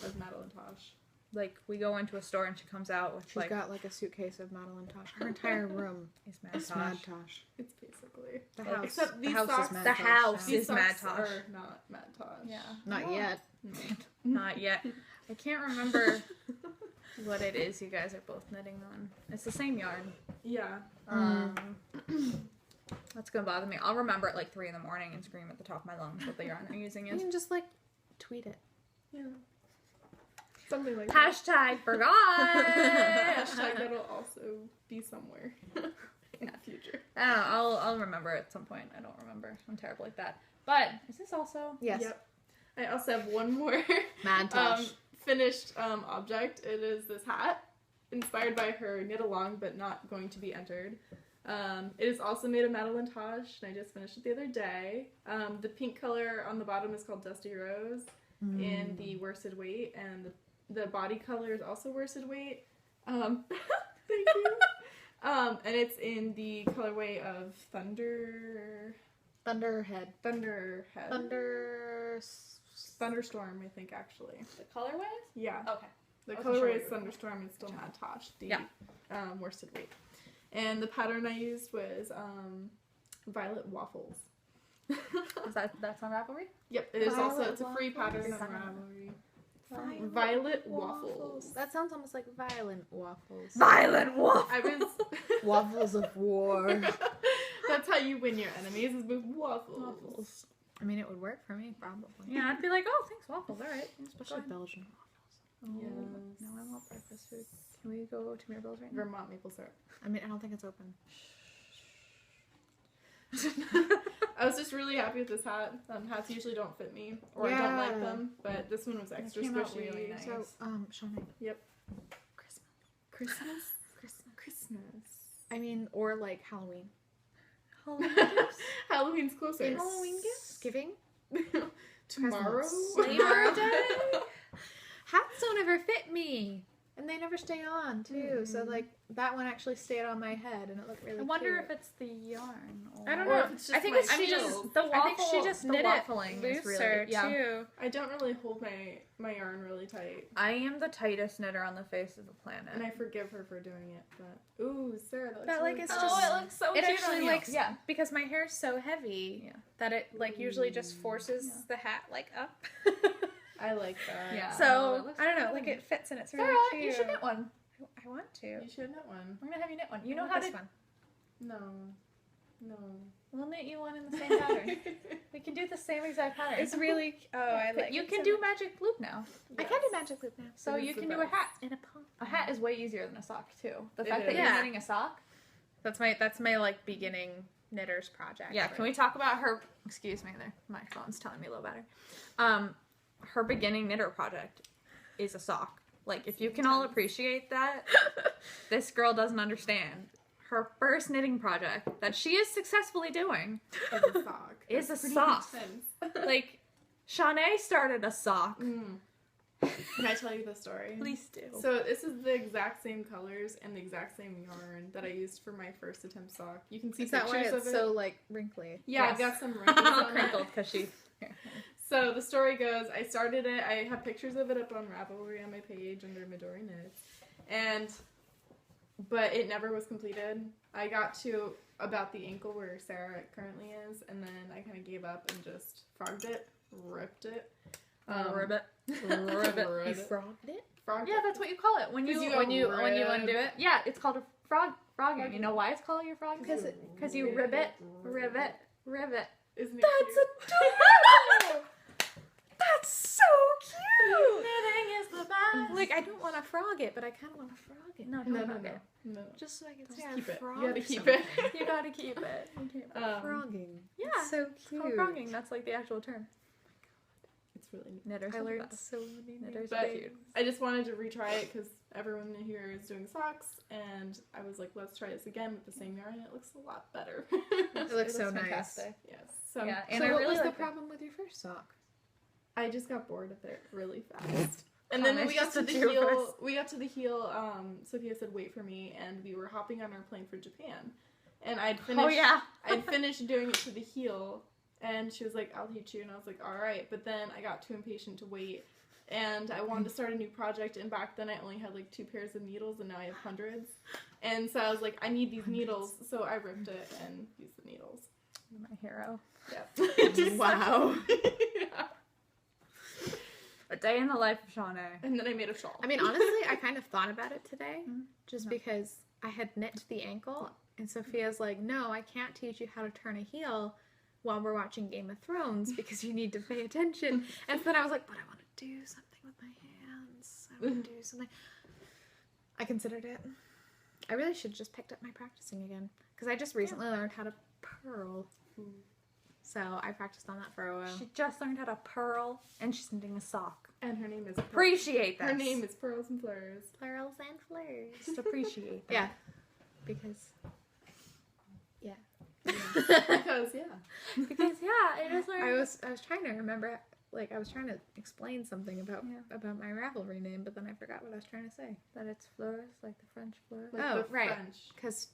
Of Madeline Tosh. Like, we go into a store and she comes out with, She's like, got like a suitcase of Madeline Tosh. Her entire room is Mad is Tosh. Mad Tosh. It's basically The Like, house. except the these house socks- is Mad the Tosh. house Yeah. is Mad socks Tosh. are not Mad Tosh. Yeah. Not yet. Not yet. I can't remember what it is you guys are both knitting on. It's the same yarn. Yeah. That's gonna bother me. I'll remember at like 3 in the morning and scream at the top of my lungs what the yarn I'm using You is. can just like tweet it. Yeah. Something like that. Hashtag forgot. Hashtag that'll also be somewhere in the future. I don't know. I'll remember at some point. I don't remember. I'm terrible like that. But is this also? Yes. Yep. I also have one more Mad Tosh. finished object. It is this hat, inspired by her knit along, but not going to be entered. It is also made of Madeline Tosh, and I just finished it the other day. The pink color on the bottom is called Dusty Rose in the worsted weight, and the body color is also worsted weight. Thank you. And it's in the colorway of Thunderhead. Thunderstorm, I think, actually. The colorways? Yeah. Okay. The I wasn't sure colorway what is you were- Thunderstorm. It's still Mad Tosh, the Yeah. worsted weight. And the pattern I used was Violet Waffles. That's on Ravelry? Yep, it is also, Violet it's a free pattern on Waffles. Ravelry. Violet Waffles. That sounds almost like violent waffles. Violent Wolf. I was... Waffles of war. That's how you win your enemies, is with waffles. I mean, it would work for me, probably. Yeah, I'd be like, oh, thanks, waffles. All right. Especially Belgian waffles. Yes. No, I want breakfast food. Can we go to Mirabelle's right now? Vermont maple syrup. I mean, I don't think it's open. I was just really happy with this hat. Hats usually don't fit me, or I don't like them, but this one was extra came out squishy. really nice. So, Shawnee. Yep. Christmas. Christmas. I mean, or like Halloween. Halloween's closer. It's Halloween gifts? Giving? Tomorrow? Labor Day? Hats don't ever fit me. And they never stay on, too. So, like, that one actually stayed on my head, and it looked really I wonder cute. if it's the yarn. Or... I don't Or know. if it's just I think my it's she just feel. the I waffle. think she just the knit it waffling is looser, really, yeah. too. I don't really hold my yarn really tight, I am the tightest knitter on the face of the planet. and I forgive her for doing it. But ooh, Sarah, that looks But, like, really it's good. just- it looks so It cute actually, on you. like, yeah. because my hair's so heavy Yeah. that it, like, usually just forces Yeah. the hat, like, up. I like that. Yeah. So, it looks I don't know, good. like, it fits and it's really Sarah, cute. you should knit one. I want to. You should knit one. We're gonna have you knit one. You I know want how this to. one. No. We'll knit you one in the same pattern. We can do the same exact pattern. It's really, I like You it can so do much. magic loop now. I can do magic loop now. So It is you the can do a best. hat. In a pump. A hat is way easier than a sock too. The It fact that is. you're Yeah. knitting a sock. That's my like beginning knitter's project. Yeah. Can we talk about her? Excuse me, there. My phone's telling me a little better. Her beginning knitter project is a sock. Like, if you can all appreciate that, this girl doesn't understand. Her first knitting project that she is successfully doing It's a sock. is a That's pretty sock. intense. Like, Shawnee started a sock. Can I tell you the story? Please do. So this is the exact same colors and the exact same yarn that I used for my first attempt sock. You can see Is that why pictures it's of it. so like wrinkly? Yeah, Yes. I've got some wrinkles on it. Crinkled because she. So the story goes, I started it, I have pictures of it up on Ravelry on my page under Midori Knits, but it never was completed. I got to about the ankle where Sarah currently is, and then I kind of gave up and just frogged it, ripped it. Ribbit. Ribbit. You frogged it? Frogged Yeah, it. that's what you call it when you 'Cause you when you go when you rib. undo it. Yeah, it's called a frogging. You know why it's called your frogging? Because you ribbit. Isn't it That's cute? adorable. That's so cute. Knitting is the best. Like I don't want to frog it, but I kind of want to frog it. No, No, don't no, frog no. it. No. Just so I can Just say I keep it. frogged You gotta keep something. it. You gotta keep it. Frogging. Yeah, It's so It's called cute. frogging. That's like the actual term. It's really neat. Knitters I are the learned best. so many new Knitters But are cute. I just wanted to retry it because everyone here is doing socks, and I was like, let's try this again with the same yarn, and it looks a lot better. It looks so nice. fantastic. Yes. So Yeah, and so I what really was the like it. problem with your first sock? I just got bored of it really fast. And then Nice, we got just to the the two of heel. us. We got to the heel. Sophia said, "Wait for me," and we were hopping on our plane for Japan. And I'd finished. Oh yeah. I'd finished doing it to the heel, and she was like, "I'll teach you," and I was like, "All right." But then I got too impatient to wait, and I wanted to start a new project. And back then, I only had like 2 pairs of needles, and now I have hundreds. And so I was like, "I need these needles," so I ripped it and used the needles. You're my hero. Yeah. Wow. Yeah. A day in the life of Shawnee. And then I made a shawl. I mean, honestly, I kind of thought about it today, just No. because I had knit the ankle, and Sophia's like, "No, I can't teach you how to turn a heel while we're watching Game of Thrones because you need to pay attention." And so then I was like, "But I want to do something with my hands. I want to do something." I considered it. I really should have just picked up my practicing again because I just recently learned how to purl. So I practiced on that for a while. She just learned how to purl, and she's knitting a sock. And her name is Appreciate that. Her name is Pearls and Fleurs. Plurals and flares. Just appreciate that. Yeah. Because. Yeah. Because Because yeah, it is like I was trying to remember, like I was trying to explain something about Yeah. about my Ravelry name, but then I forgot what I was trying to say. that it's fleurs, like the French fleurs. like Oh, the right. French. Because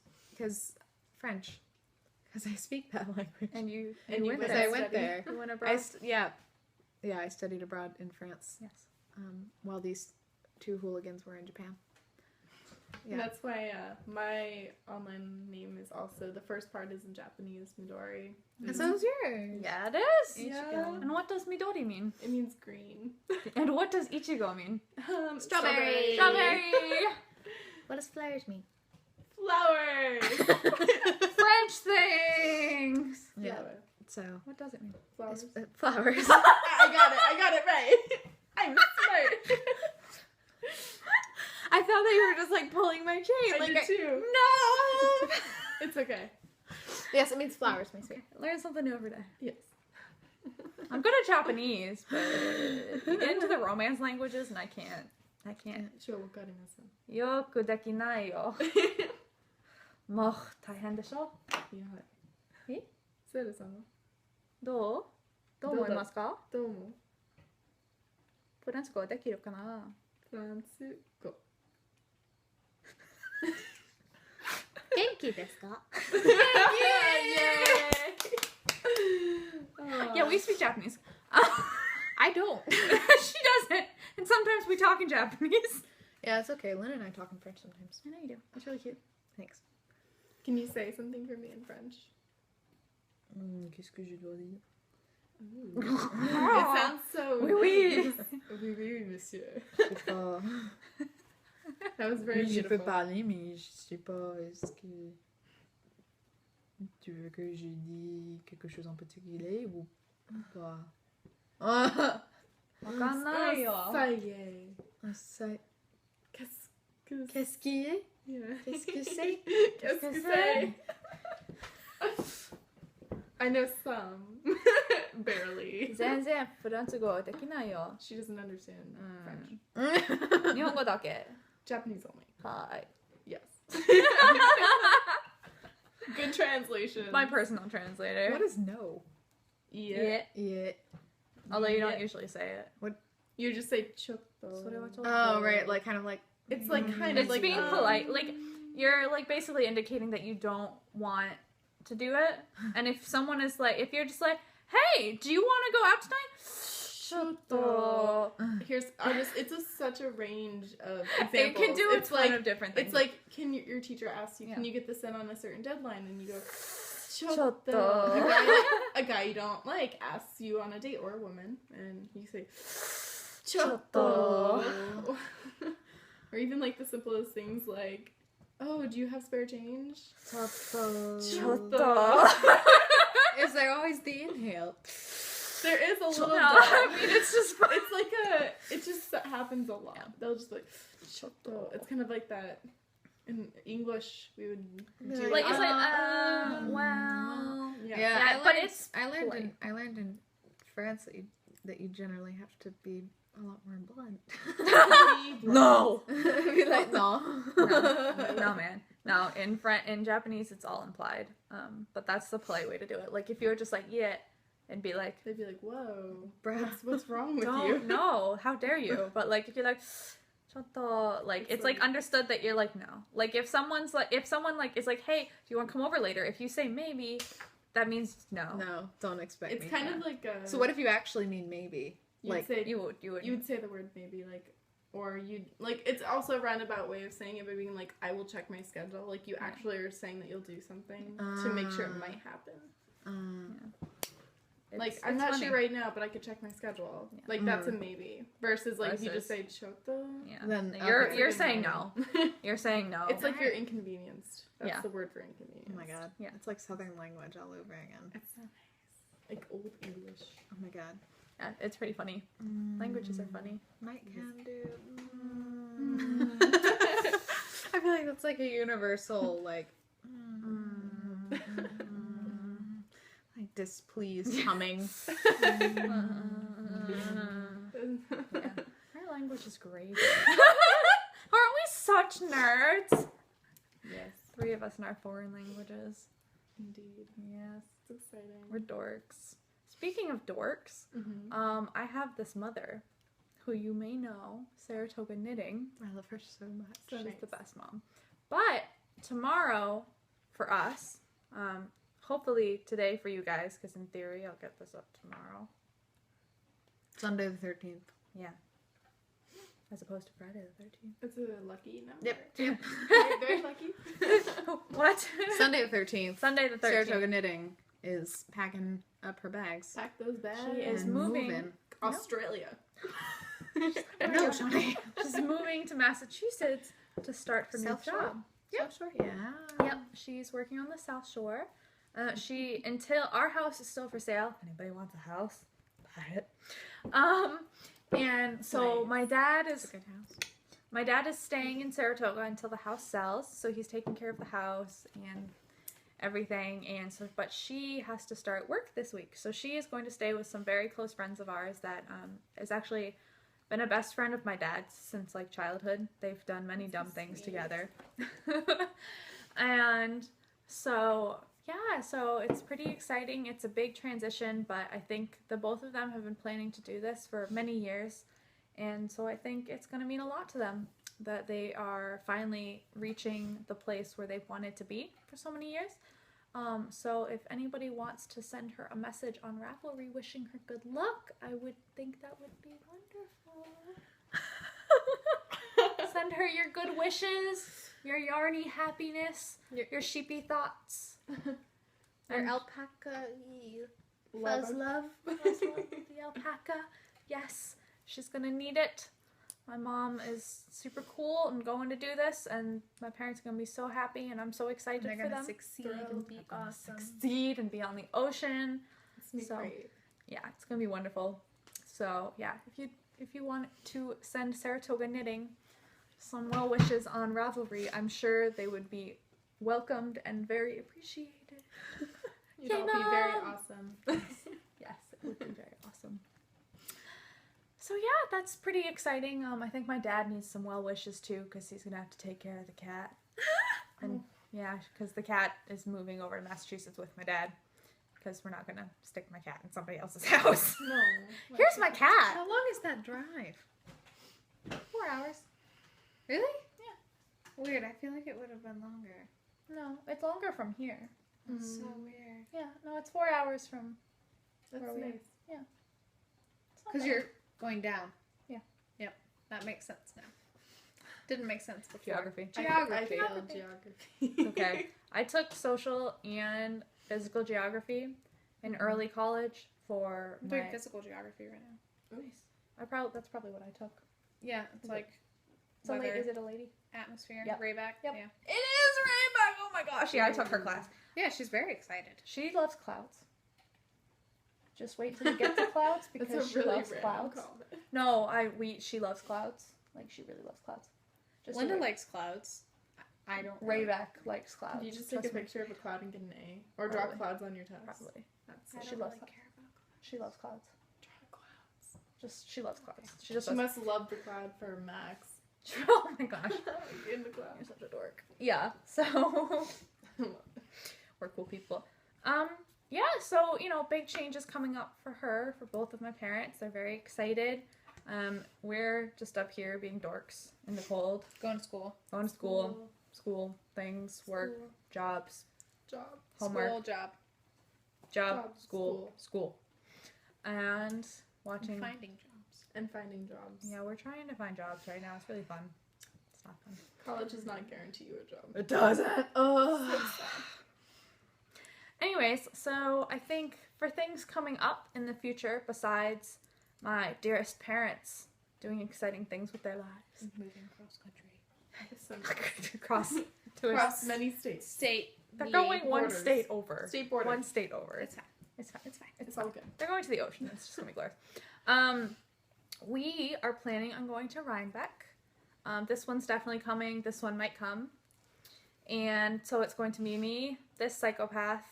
French, because I speak that language. And you And you went went Because there. I went study. there. You went I abroad. I studied abroad in France. Yes. While these 2 hooligans were in Japan. And Yeah. that's why my online name is also, the first part is in Japanese, Midori. And so is yours. Yeah, it is. Yeah. And what does Midori mean? It means green. And what does Ichigo mean? Strawberry. Strawberry. What does flowers mean? Flowers. French things. Yeah. Flower. So What does it mean? Flowers. it's, flowers. I got it right. I'm smart. I thought that you were just like pulling my chain. I like did too. No. It's okay. Yes, it means flowers, my sweet. Learn something new every day. Yes. I'm good at Japanese, but you get into the romance languages and I can't. Sure, what got in this one? Yoku dekinai yo. Moう大変でしょ? え？セルさんはどう？どう思いますか？どうもフランス語はできるかな？フランス語元気ですか? Yeah, we speak Japanese. I don't. She doesn't. And sometimes we talk in Japanese. Yeah, it's okay. Lynn and I talk in French sometimes. I know you do. It's really cute. Thanks. Can you say something for me in French? Qu'est-ce que je dois dire? It sounds so Oui, oui. Oui, oui, monsieur. Je sais pas. That was very Oui, je peux beautiful. parler, mais je sais pas. Est-ce que tu veux que je dise quelque chose en particulier ou pas? Ah, わかんないよ。 Ça y est. ça. Qu'est-ce que Qu'est-ce qui est? Yeah. Qu'est-ce que c'est? Qu'est-ce que que c'est? I know some. Barely. 全然フランス語できないよ。 She doesn't understand French. 日本語だけ。 Japanese only. はい。 Yes. Good translation. My personal translator. What is no? Yeah. Yeah. Although you don't Yeah. usually say it. You just say chotto. Oh, right. Like, kind of like. It's like kind of It's like being polite. Like, you're like basically indicating that you don't want to do it. And if someone is like, if you're just like, hey, do you want to go out tonight? Chotto. Here's it's such a range of examples. It can do a it's ton like of different things. it's like your teacher asks you, Yeah. can you get this in on a certain deadline, and you go Chotto. chotto. A guy you don't like asks you on a date, or a woman, and you say chotto. Or even like the simplest things like, oh, do you have spare change? Chotto. Is there always the inhale? There is a little No, bit. I mean, it's just It's like it just happens a lot. They'll just be like chotto. It's kind of like that. In English, we would do like it's like wow. yeah. Yeah, Yeah, but it's I learned polite. in France that you generally have to be a lot more blunt. No. Be like, no. No, man. No, in Japanese, it's all implied. But that's the polite way to do it. Like, if you're just like, yeah, and be like, They'd be like, "Whoa, Bruh. what's wrong with don't you?" no, how dare you? But like if you're like, "Chotto," like it's like understood that you're like no. Like if someone is like, "Hey, do you want to come over later?" If you say maybe, that means no. No, don't expect It's me. kind of like a. So what if you actually mean maybe? you'd like, say You would. you would say the word maybe, like, or you'd like. It's also a roundabout way of saying it by being like, "I will check my schedule." Like you actually are saying that you'll do something to make sure it might happen. Like I'm not sure right now, but I could check my schedule. Yeah. Like that's a maybe. Versus like if you just say "choto," Yeah. Then You're okay. saying no. You're saying no. it's like you're inconvenienced. That's Yeah. the word for inconvenience. Oh my god. Yeah. It's like Southern language all over again. It's so nice. Like old English. Oh my god. Yeah, it's pretty funny. Languages are funny. Might can do. I feel like that's like a universal like like displeased humming. Yeah. Our language is great. Aren't we such nerds? Yes, 3 of us in our foreign languages. indeed. Yes. It's exciting. We're dorks. Speaking of dorks, I have this mother who you may know, Saratoga Knitting. I love her so much. So She's nice. the best mom. But tomorrow, for us, hopefully today for you guys, because in theory I'll get this up tomorrow. Sunday the 13th. Yeah. As opposed to Friday the 13th. It's a lucky number. Yep. Very lucky. What? Sunday the 13th. Sunday the 13th. Saratoga Knitting is packing up her bags. Pack those bags. She is and moving. Australia. No, Shawnee. She's moving to Massachusetts to start her new South Shore? job. Yep. South Shore? Yeah. Yep, she's working on the South Shore. Until our house is still for sale. If anybody wants a house, buy it. And so Nice. my dad It's is a good house. my dad is staying in Saratoga until the house sells. So he's taking care of the house and everything. And so, but she has to start work this week. So she is going to stay with some very close friends of ours that is actually been a best friend of my dad's since like childhood. They've done many dumb things together. And so, yeah, so it's pretty exciting. It's a big transition, but I think the both of them have been planning to do this for many years. And so I think it's going to mean a lot to them that they are finally reaching the place where they've wanted to be for so many years. So if anybody wants to send her a message on Ravelry wishing her good luck, I would think that would be wonderful. Send her your good wishes, your yarny happiness, your sheepy thoughts. Your And alpaca. Love. love the alpaca. Yes, she's gonna need it. My mom is super cool and going to do this, and my parents are gonna be so happy, and I'm so excited They're for gonna them. succeed Thrilled. and be They're gonna awesome. succeed and be on the ocean. It's gonna be So- great. Yeah, it's gonna be wonderful. So yeah, if you want to send Saratoga Knitting some well wishes on Ravelry, I'm sure they would be welcomed and very appreciated. You'd Yay, all be very Mom! awesome. Yes, it would be very awesome. So yeah, that's pretty exciting. I think my dad needs some well wishes too, because he's gonna have to take care of the cat. And yeah, because the cat is moving over to Massachusetts with my dad, because we're not gonna stick my cat in somebody else's house. No. Here's my cat. How long is that drive? 4 hours. Really? Yeah. Weird. I feel like it would have been longer. No, it's longer from here. That's so weird. Yeah, no, it's 4 hours from. That's Where are we at? nice. It's not Because bad. you're going down. Yeah. Yep. That makes sense now. Didn't make sense before. Geography. I Geography. failed geography. Okay. I took social and physical geography in early college for I'm doing my. physical geography right now. Nice. That's probably what I took. Yeah, it's Is like So late, weather, is it a lady? atmosphere, Yep. Rayback. Yep. Yeah. It is Rayback. Oh my gosh. Yeah, I took her class. Yeah, she's very excited. She loves clouds. Just wait till you get to clouds because That's a she really loves random clouds. comment. No, she loves clouds. Like she really loves clouds. Just Linda wait. likes clouds. I don't. Rayback likes clouds. You just take a Trust me. picture of a cloud and get an A, or draw Probably. clouds on your test. Probably. That's I She don't loves really clouds. care about clouds. She loves clouds. draw clouds. Just she loves clouds. She just She loves. must love the cloud for Max. Oh my gosh. In the cloud. You're such a dork. Yeah. So we're cool people. yeah, so, you know, big changes coming up for her, for both of my parents. They're very excited. We're just up here being dorks in the cold. Going to school. Going to school things, work, School. jobs, Job. homework, School, job. job, school. And watching. And finding jobs. And finding jobs. Yeah, we're trying to find jobs right now. It's really fun. It's not fun. College does not guarantee you a job. It doesn't. Ugh. Anyways, so I think for things coming up in the future, besides my dearest parents doing exciting things with their lives, Moving cross country. across Many states. State. they're the going one borders. state over. State border. One state over. It's fine. It's fine. It's fine. It's all good. They're going to the ocean. It's just gonna be glorious. We are planning on going to Rhinebeck. This one's definitely coming. This one might come. And so it's going to be me, this psychopath,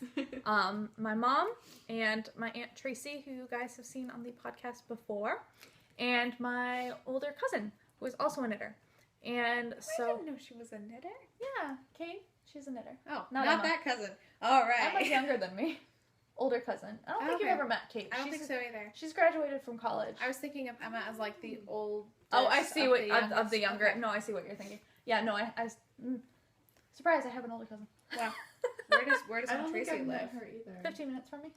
my mom, and my Aunt Tracy, who you guys have seen on the podcast before, and my older cousin, who is also a knitter. And I so, didn't know she was a knitter. yeah, Kate, she's a knitter. Oh, Not not Emma. that cousin. All right. Emma's younger than me. Older cousin. I don't think you've Okay. ever met Kate. I don't She's- think so either. She's graduated from college. I was thinking of Emma as like the old. Oh, I see what of the youngest. younger. Okay. No, I see what you're thinking. Yeah, no, surprised I have an older cousin. Wow. Where does I Aunt don't think Tracy I've live? met her either. 15 minutes from me.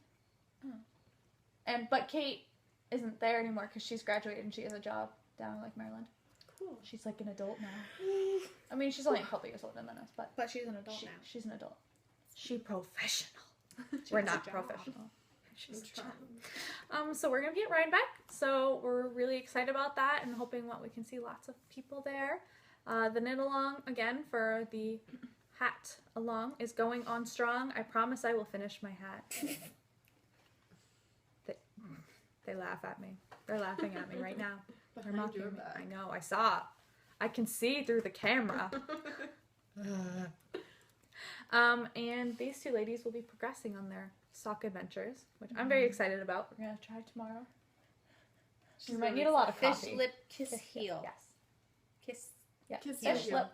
But Kate isn't there anymore because she's graduated and she has a job down in like Maryland. Cool. She's like an adult now. I mean, she's only a couple years older than us, but But she's an adult now. she's an adult. She professional. She We're has a not job. professional. I'm She's trying. so we're gonna be at Rhinebeck. So we're really excited about that and hoping that we can see lots of people there. The knit along again for the hat along is going on strong. I promise I will finish my hat. They laugh at me. They're laughing at me right now. They're Behind mocking your me. back. I know. I saw. I can see through the camera. And these two ladies will be progressing on their sock adventures, which I'm very excited about. We're gonna try tomorrow. She's You might really need a lot of Fish coffee. lip kiss Kiss heel. Yes. Kiss. Yeah. Kiss Fish heel. lip.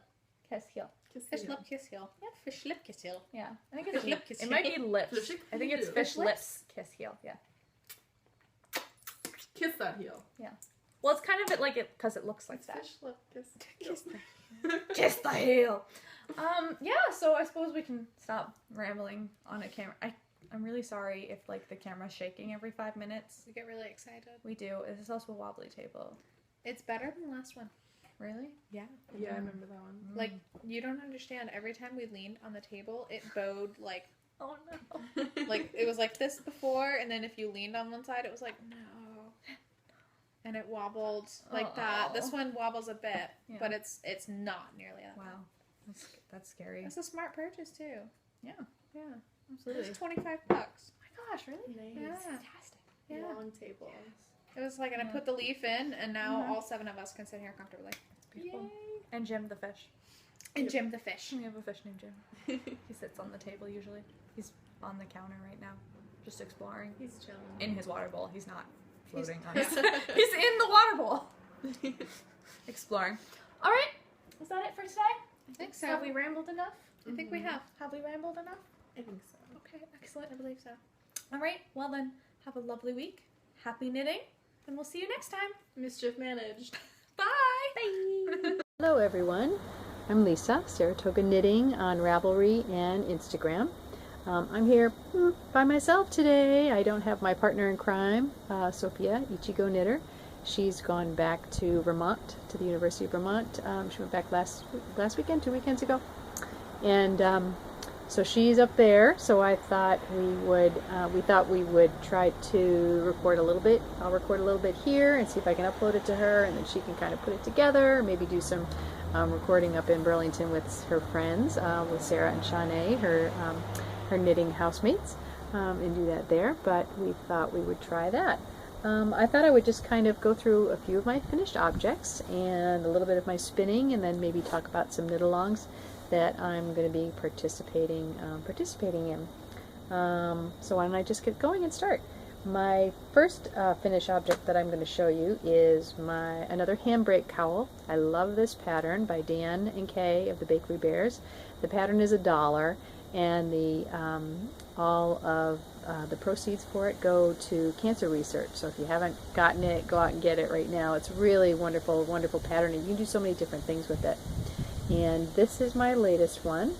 Kiss heel. Kiss Fish the lip kiss heel. Yeah. Fish lip kiss heel. Yeah. I think it's Fish lip kiss it might be heel. lips. Fish I think it's heel. fish Fish lips kiss heel. Yeah. Kiss that heel. Well, it's kind of like it because it looks like It's that. fish lip kiss. Kiss the Kiss the heel. Yeah, so I suppose we can stop rambling on a camera. I'm really sorry if like the camera's shaking every 5 minutes. We get really excited. We do. This is also a wobbly table. It's better than the last one. Really? Yeah. Yeah, I remember that one. Like, you don't understand. Every time we leaned on the table, it bowed like Oh no. it was like this before, and then if you leaned on one side, it was like no, and it wobbled like that. Oh. This one wobbles a bit, Yeah. but it's not nearly that. Wow. That's scary. That's a smart purchase too. Yeah. Yeah, Absolutely. it's $25. Oh my gosh, really? Nice. Yeah. Fantastic. Yeah, Long table. it was like, and I Yeah. put the leaf in, and now Mhm. all 7 of us can sit here comfortably. Beautiful. And Jim the fish. And Jim the fish. We have a fish named Jim. He sits on the table usually. He's on the counter right now, just exploring. He's chilling. In his water bowl. He's not floating on he's- his. He's in the water bowl. Exploring. All right. Is that it for today? I think so. Have we rambled enough? I think we have. Have we rambled enough? I think so. Okay, excellent. I believe so. All right. Well then, have a lovely week. Happy knitting, and we'll see you next time. Mischief managed. Bye. Bye. Hello everyone, I'm Lisa, Saratoga Knitting on Ravelry and Instagram. I'm here by myself today. I don't have my partner in crime, Sophia, Ichigo Knitter. She's gone back to Vermont, to the University of Vermont. She went back last weekend, 2 weekends ago. And so she's up there, so I thought we would try to record a little bit. I'll record a little bit here and see if I can upload it to her, and then she can kind of put it together, maybe do some recording up in Burlington with her friends, with Sarah and Shanae, her knitting housemates, and do that there. But we thought we would try that. I thought I would just kind of go through a few of my finished objects and a little bit of my spinning, and then maybe talk about some knit-alongs that I'm going to be participating in. So why don't I just get going and start? My first finished object that I'm going to show you is another handbrake cowl. I love this pattern by Dan and Kay of the Bakery Bears. The pattern is $1, and all of the proceeds for it go to cancer research. So if you haven't gotten it, go out and get it right now. It's really wonderful, wonderful pattern, and you can do so many different things with it. And this is my latest one.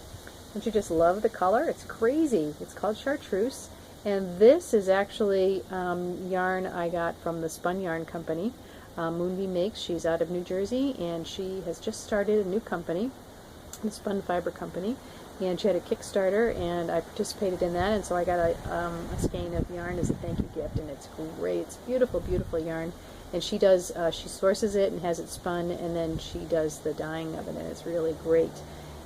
Don't you just love the color? It's crazy. It's called Chartreuse, and this is actually yarn I got from the Spun Yarn Company. Moonbeam Makes. She's out of New Jersey, and she has just started a new company, the Spun Fiber Company, and she had a Kickstarter, and I participated in that, and so I got a skein of yarn as a thank you gift, and it's great. It's beautiful, beautiful yarn, and she does, she sources it and has it spun, and then she does the dyeing of it, and it's really great.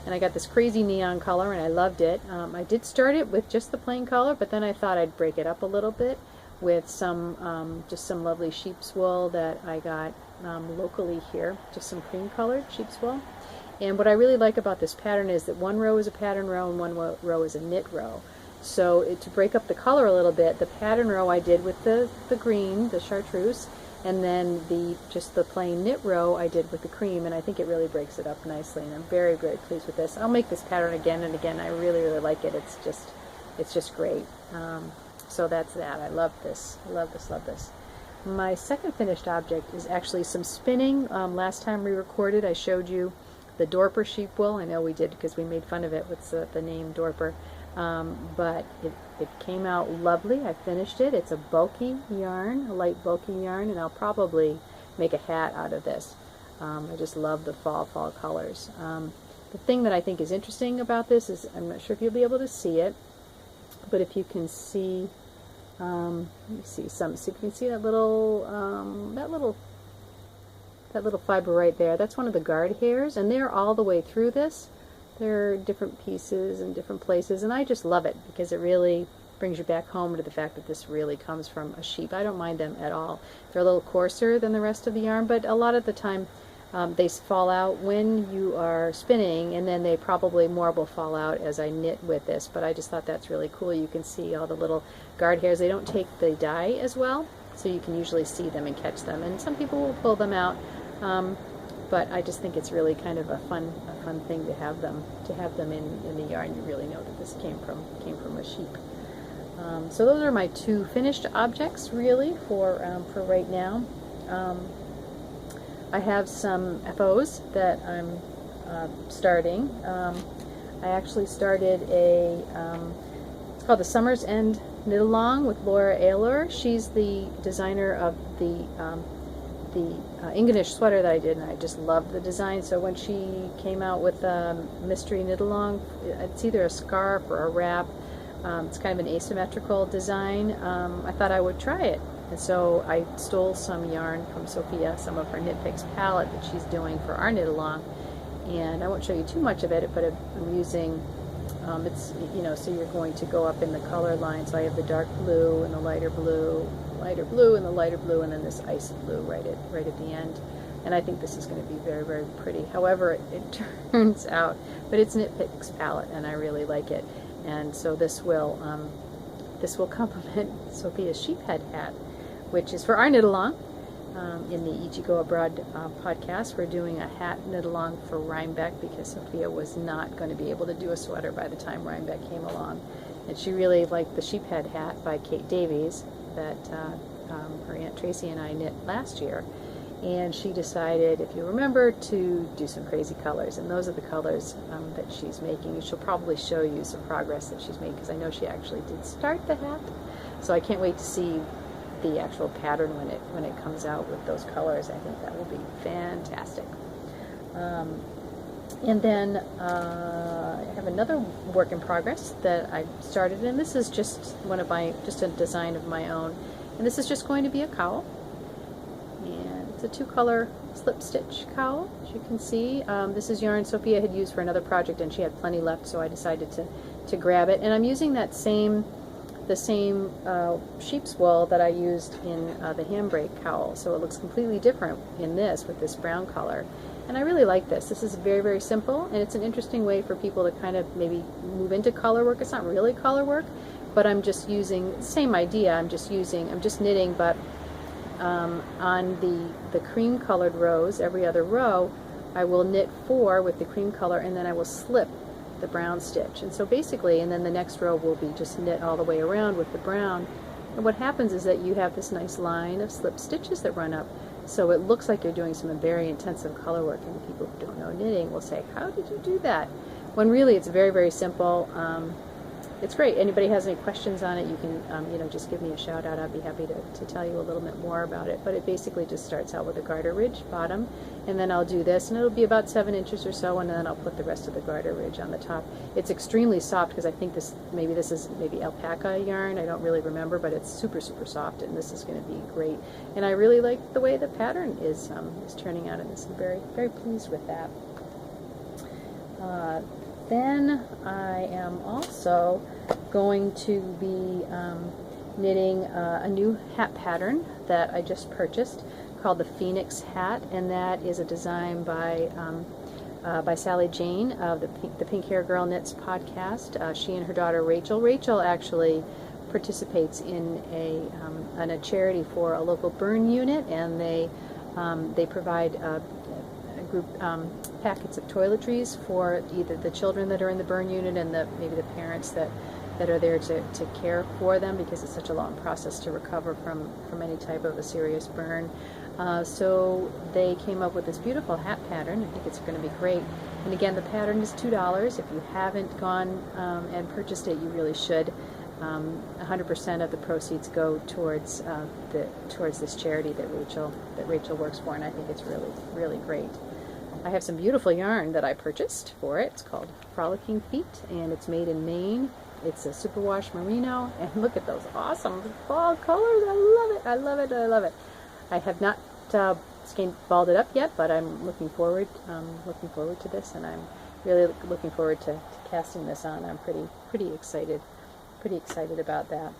And I got this crazy neon color, and I loved it. I did start it with just the plain color, but then I thought I'd break it up a little bit with some, just some lovely sheep's wool that I got locally here, just some cream colored sheep's wool. And what I really like about this pattern is that one row is a pattern row and one row is a knit row. So to break up the color a little bit, the pattern row I did with the green, the chartreuse, and then just the plain knit row I did with the cream, and I think it really breaks it up nicely, and I'm very, very pleased with this. I'll make this pattern again and again. I really, really like it. It's just great. So that's that. I love this. I love this, love this. My second finished object is actually some spinning. Last time we recorded, I showed you the Dorper sheep wool. I know we did because we made fun of it with the name Dorper. But it came out lovely. I finished it. It's a bulky yarn, a light bulky yarn, and I'll probably make a hat out of this. I just love the fall colors. The thing that I think is interesting about this is, I'm not sure if you'll be able to see it, but if you can see, let me see if you can see that little fiber right there. That's one of the guard hairs, and they're all the way through this. There are different pieces in different places, and I just love it because it really brings you back home to the fact that this really comes from a sheep. I don't mind them at all. They're a little coarser than the rest of the yarn, but a lot of the time they fall out when you are spinning, and then they probably more will fall out as I knit with this, but I just thought that's really cool. You can see all the little guard hairs. They don't take the dye as well, so you can usually see them and catch them, and some people will pull them out. But I just think it's really kind of a fun thing to have them in the yarn. You really know that this came from a sheep. So those are my two finished objects really for right now. I have some FOs that I'm starting. I actually started it's called the Summer's End Knit Along with Laura Ayler. She's the designer of the English sweater that I did, and I just loved the design. So when she came out with Mystery Knit Along, it's either a scarf or a wrap. It's kind of an asymmetrical design. I thought I would try it, and so I stole some yarn from Sophia, some of her Knit Picks palette that she's doing for our knit along, and I won't show you too much of it, but I'm using it's, you know, so you're going to go up in the color line. So I have the dark blue and the lighter blue and the lighter blue, and then this ice blue right at the end. And I think this is going to be very, very pretty. However, it turns out, but it's Knit Picks palette, and I really like it. And so this will complement Sophia's sheep head hat, which is for our knit along. In the Ichigo Abroad podcast, we're doing a hat knit along for Rhinebeck because Sophia was not going to be able to do a sweater by the time Rhinebeck came along. And she really liked the sheep head hat by Kate Davies that her Aunt Tracy and I knit last year. And she decided, if you remember, to do some crazy colors. And those are the colors that she's making. She'll probably show you some progress that she's made because I know she actually did start the hat. So I can't wait to see the actual pattern when it comes out with those colors. I think that will be fantastic. And then I have another work in progress that I started, and this is just just a design of my own. And this is just going to be a cowl, and it's a 2-color slip stitch cowl, as you can see. This is yarn Sophia had used for another project, and she had plenty left, so I decided to grab it. And I'm using the same sheep's wool that I used in the handbrake cowl, so it looks completely different in this with this brown color. And I really like this. This is very, very simple, and it's an interesting way for people to kind of maybe move into color work. It's not really color work, but I'm just using the same idea. I'm just knitting, but on the cream colored rows, every other row, I will knit 4 with the cream color, and then I will slip the brown stitch. And so basically, and then the next row will be just knit all the way around with the brown. And what happens is that you have this nice line of slip stitches that run up. So it looks like you're doing some very intensive color work, and people who don't know knitting will say, how did you do that? When really it's very, very simple. It's great. Anybody has any questions on it, you can just give me a shout out. I'd be happy to tell you a little bit more about it. But it basically just starts out with a garter ridge bottom, and then I'll do this, and it'll be about 7 inches or so, and then I'll put the rest of the garter ridge on the top. It's extremely soft because I think this is alpaca yarn. I don't really remember, but it's super, super soft, and this is going to be great. And I really like the way the pattern is turning out in this. I'm very, very pleased with that. Then I am also going to be knitting a new hat pattern that I just purchased called the Phoenix hat, and that is a design by Sally Jane of the Pink Hair Girl Knits podcast. She and her daughter Rachel. Rachel actually participates in a charity for a local burn unit, and they provide group packets of toiletries for either the children that are in the burn unit and maybe the parents that are there to care for them, because it's such a long process to recover from any type of a serious burn. So they came up with this beautiful hat pattern. I think it's going to be great. And again, the pattern is $2. If you haven't gone and purchased it, you really should. 100% of the proceeds go towards this charity that Rachel works for, and I think it's really, really great. I have some beautiful yarn that I purchased for it. It's called Frolicking Feet, and it's made in Maine. It's a superwash merino, and look at those awesome fall colors. I love it. I love it. I love it. I have not balled it up yet, but I'm looking forward to this, and I'm really looking forward to casting this on. I'm pretty excited about that.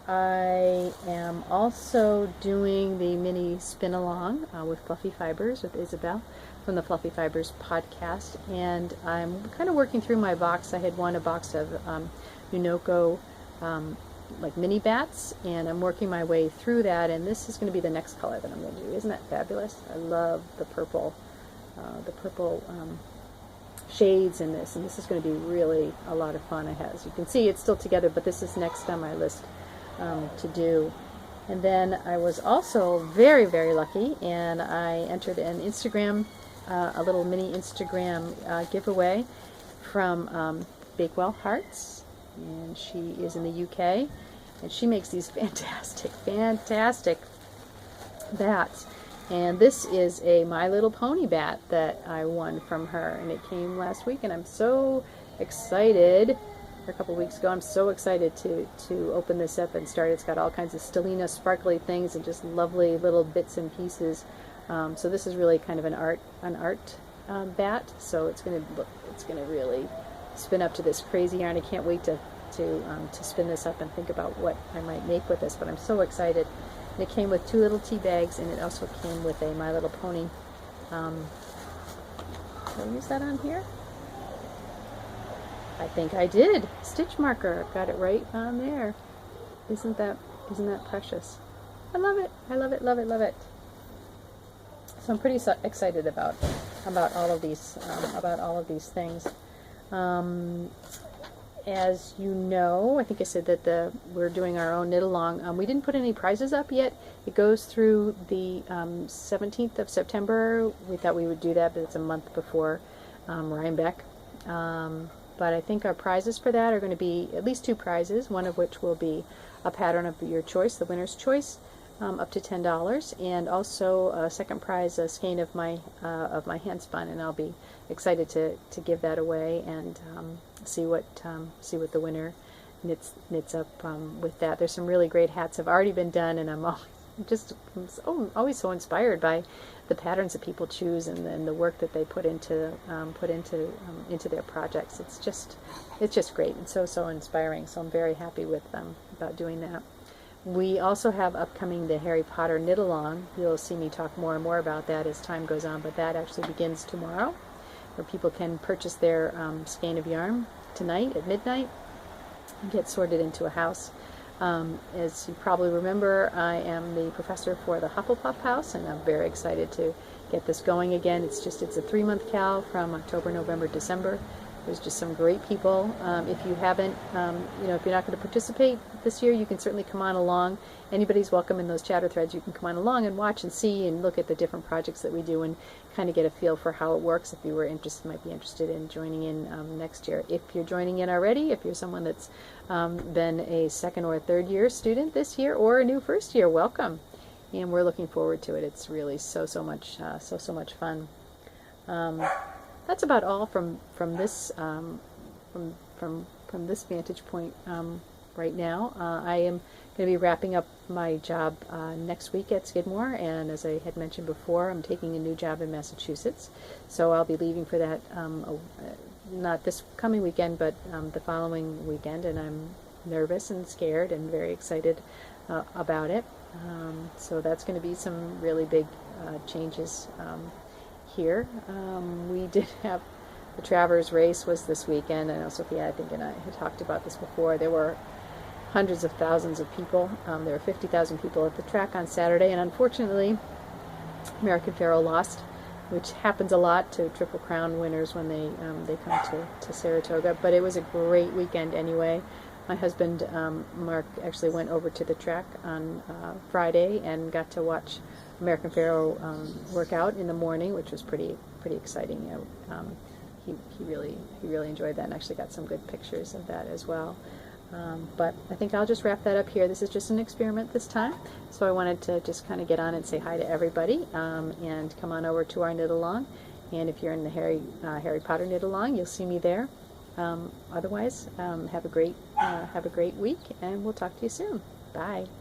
I am also doing the mini spin along with Fluffy Fibers with Isabel from the Fluffy Fibers podcast, and I'm kind of working through my box. I had won a box of Nunoko like mini bats, and I'm working my way through that, and this is going to be the next color that I'm going to do. Isn't that fabulous? I love the purple shades in this, and this is going to be really a lot of fun. As you can see, it's still together, but this is next on my list to do. And then I was also very, very lucky, and I entered an Instagram, a little mini Instagram giveaway from Bakewell Hearts, and she is in the UK, and she makes these fantastic bats. And this is a My Little Pony bat that I won from her, and it came last week, and I'm so excited. A couple weeks ago, I'm so excited to open this up and start. It's got all kinds of stellina sparkly things and just lovely little bits and pieces. So this is really kind of an art bat. So it's gonna really spin up to this crazy yarn. I can't wait to spin this up and think about what I might make with this. But I'm so excited. And it came with 2 little tea bags, and it also came with a My Little Pony. Can I use that on here? I think I did. Stitch marker. Got it right on there. Isn't that precious? I love it. I love it. Love it. Love it. So I'm pretty excited about all of these things. As you know, I think I said that we're doing our own knit along. We didn't put any prizes up yet. It goes through the 17th of September. We thought we would do that, but it's a month before Rhinebeck. But I think our prizes for that are going to be at least 2 prizes, one of which will be a pattern of your choice, the winner's choice, up to $10, and also a second prize, a skein of my hand spun, and I'll be excited to give that away and see what the winner knits up with that. There's some really great hats have already been done, and I'm always so inspired by the patterns that people choose and the work that they put into their projects. It's just great and so inspiring. So I'm very happy with about doing that. We also have upcoming the Harry Potter knit along. You'll see me talk more and more about that as time goes on, but that actually begins tomorrow, where people can purchase their skein of yarn tonight at midnight and get sorted into a house. As you probably remember, I am the professor for the Hufflepuff House, and I'm very excited to get this going again. It's a 3-month cal from October, November, December. There's just some great people. If you haven't, if you're not going to participate this year, you can certainly come on along. Anybody's welcome in those chatter threads. You can come on along and watch and see and look at the different projects that we do and kind of get a feel for how it works. If you were interested, might be interested in joining in next year. If you're joining in already, if you're someone that's been a second or third year student this year or a new first year, welcome. And we're looking forward to it. It's really so much fun. That's about all from this from this vantage point right now. I am going to be wrapping up my job next week at Skidmore, and as I had mentioned before, I'm taking a new job in Massachusetts, so I'll be leaving for that not this coming weekend, but the following weekend, and I'm nervous and scared and very excited about it. So that's going to be some really big changes here. We did have the Travers race was this weekend. I know Sophia, I think, and I had talked about this before. There were hundreds of thousands of people. There were 50,000 people at the track on Saturday, and unfortunately, American Pharoah lost, which happens a lot to Triple Crown winners when they come to Saratoga. But it was a great weekend anyway. My husband, Mark, actually went over to the track on Friday and got to watch American Pharoah work out in the morning, which was pretty exciting. He really enjoyed that and actually got some good pictures of that as well. But I think I'll just wrap that up here. This is just an experiment this time, so I wanted to just kind of get on and say hi to everybody and come on over to our knit along. And if you're in the Harry Potter knit along, you'll see me there. Otherwise, have a great week, and we'll talk to you soon. Bye.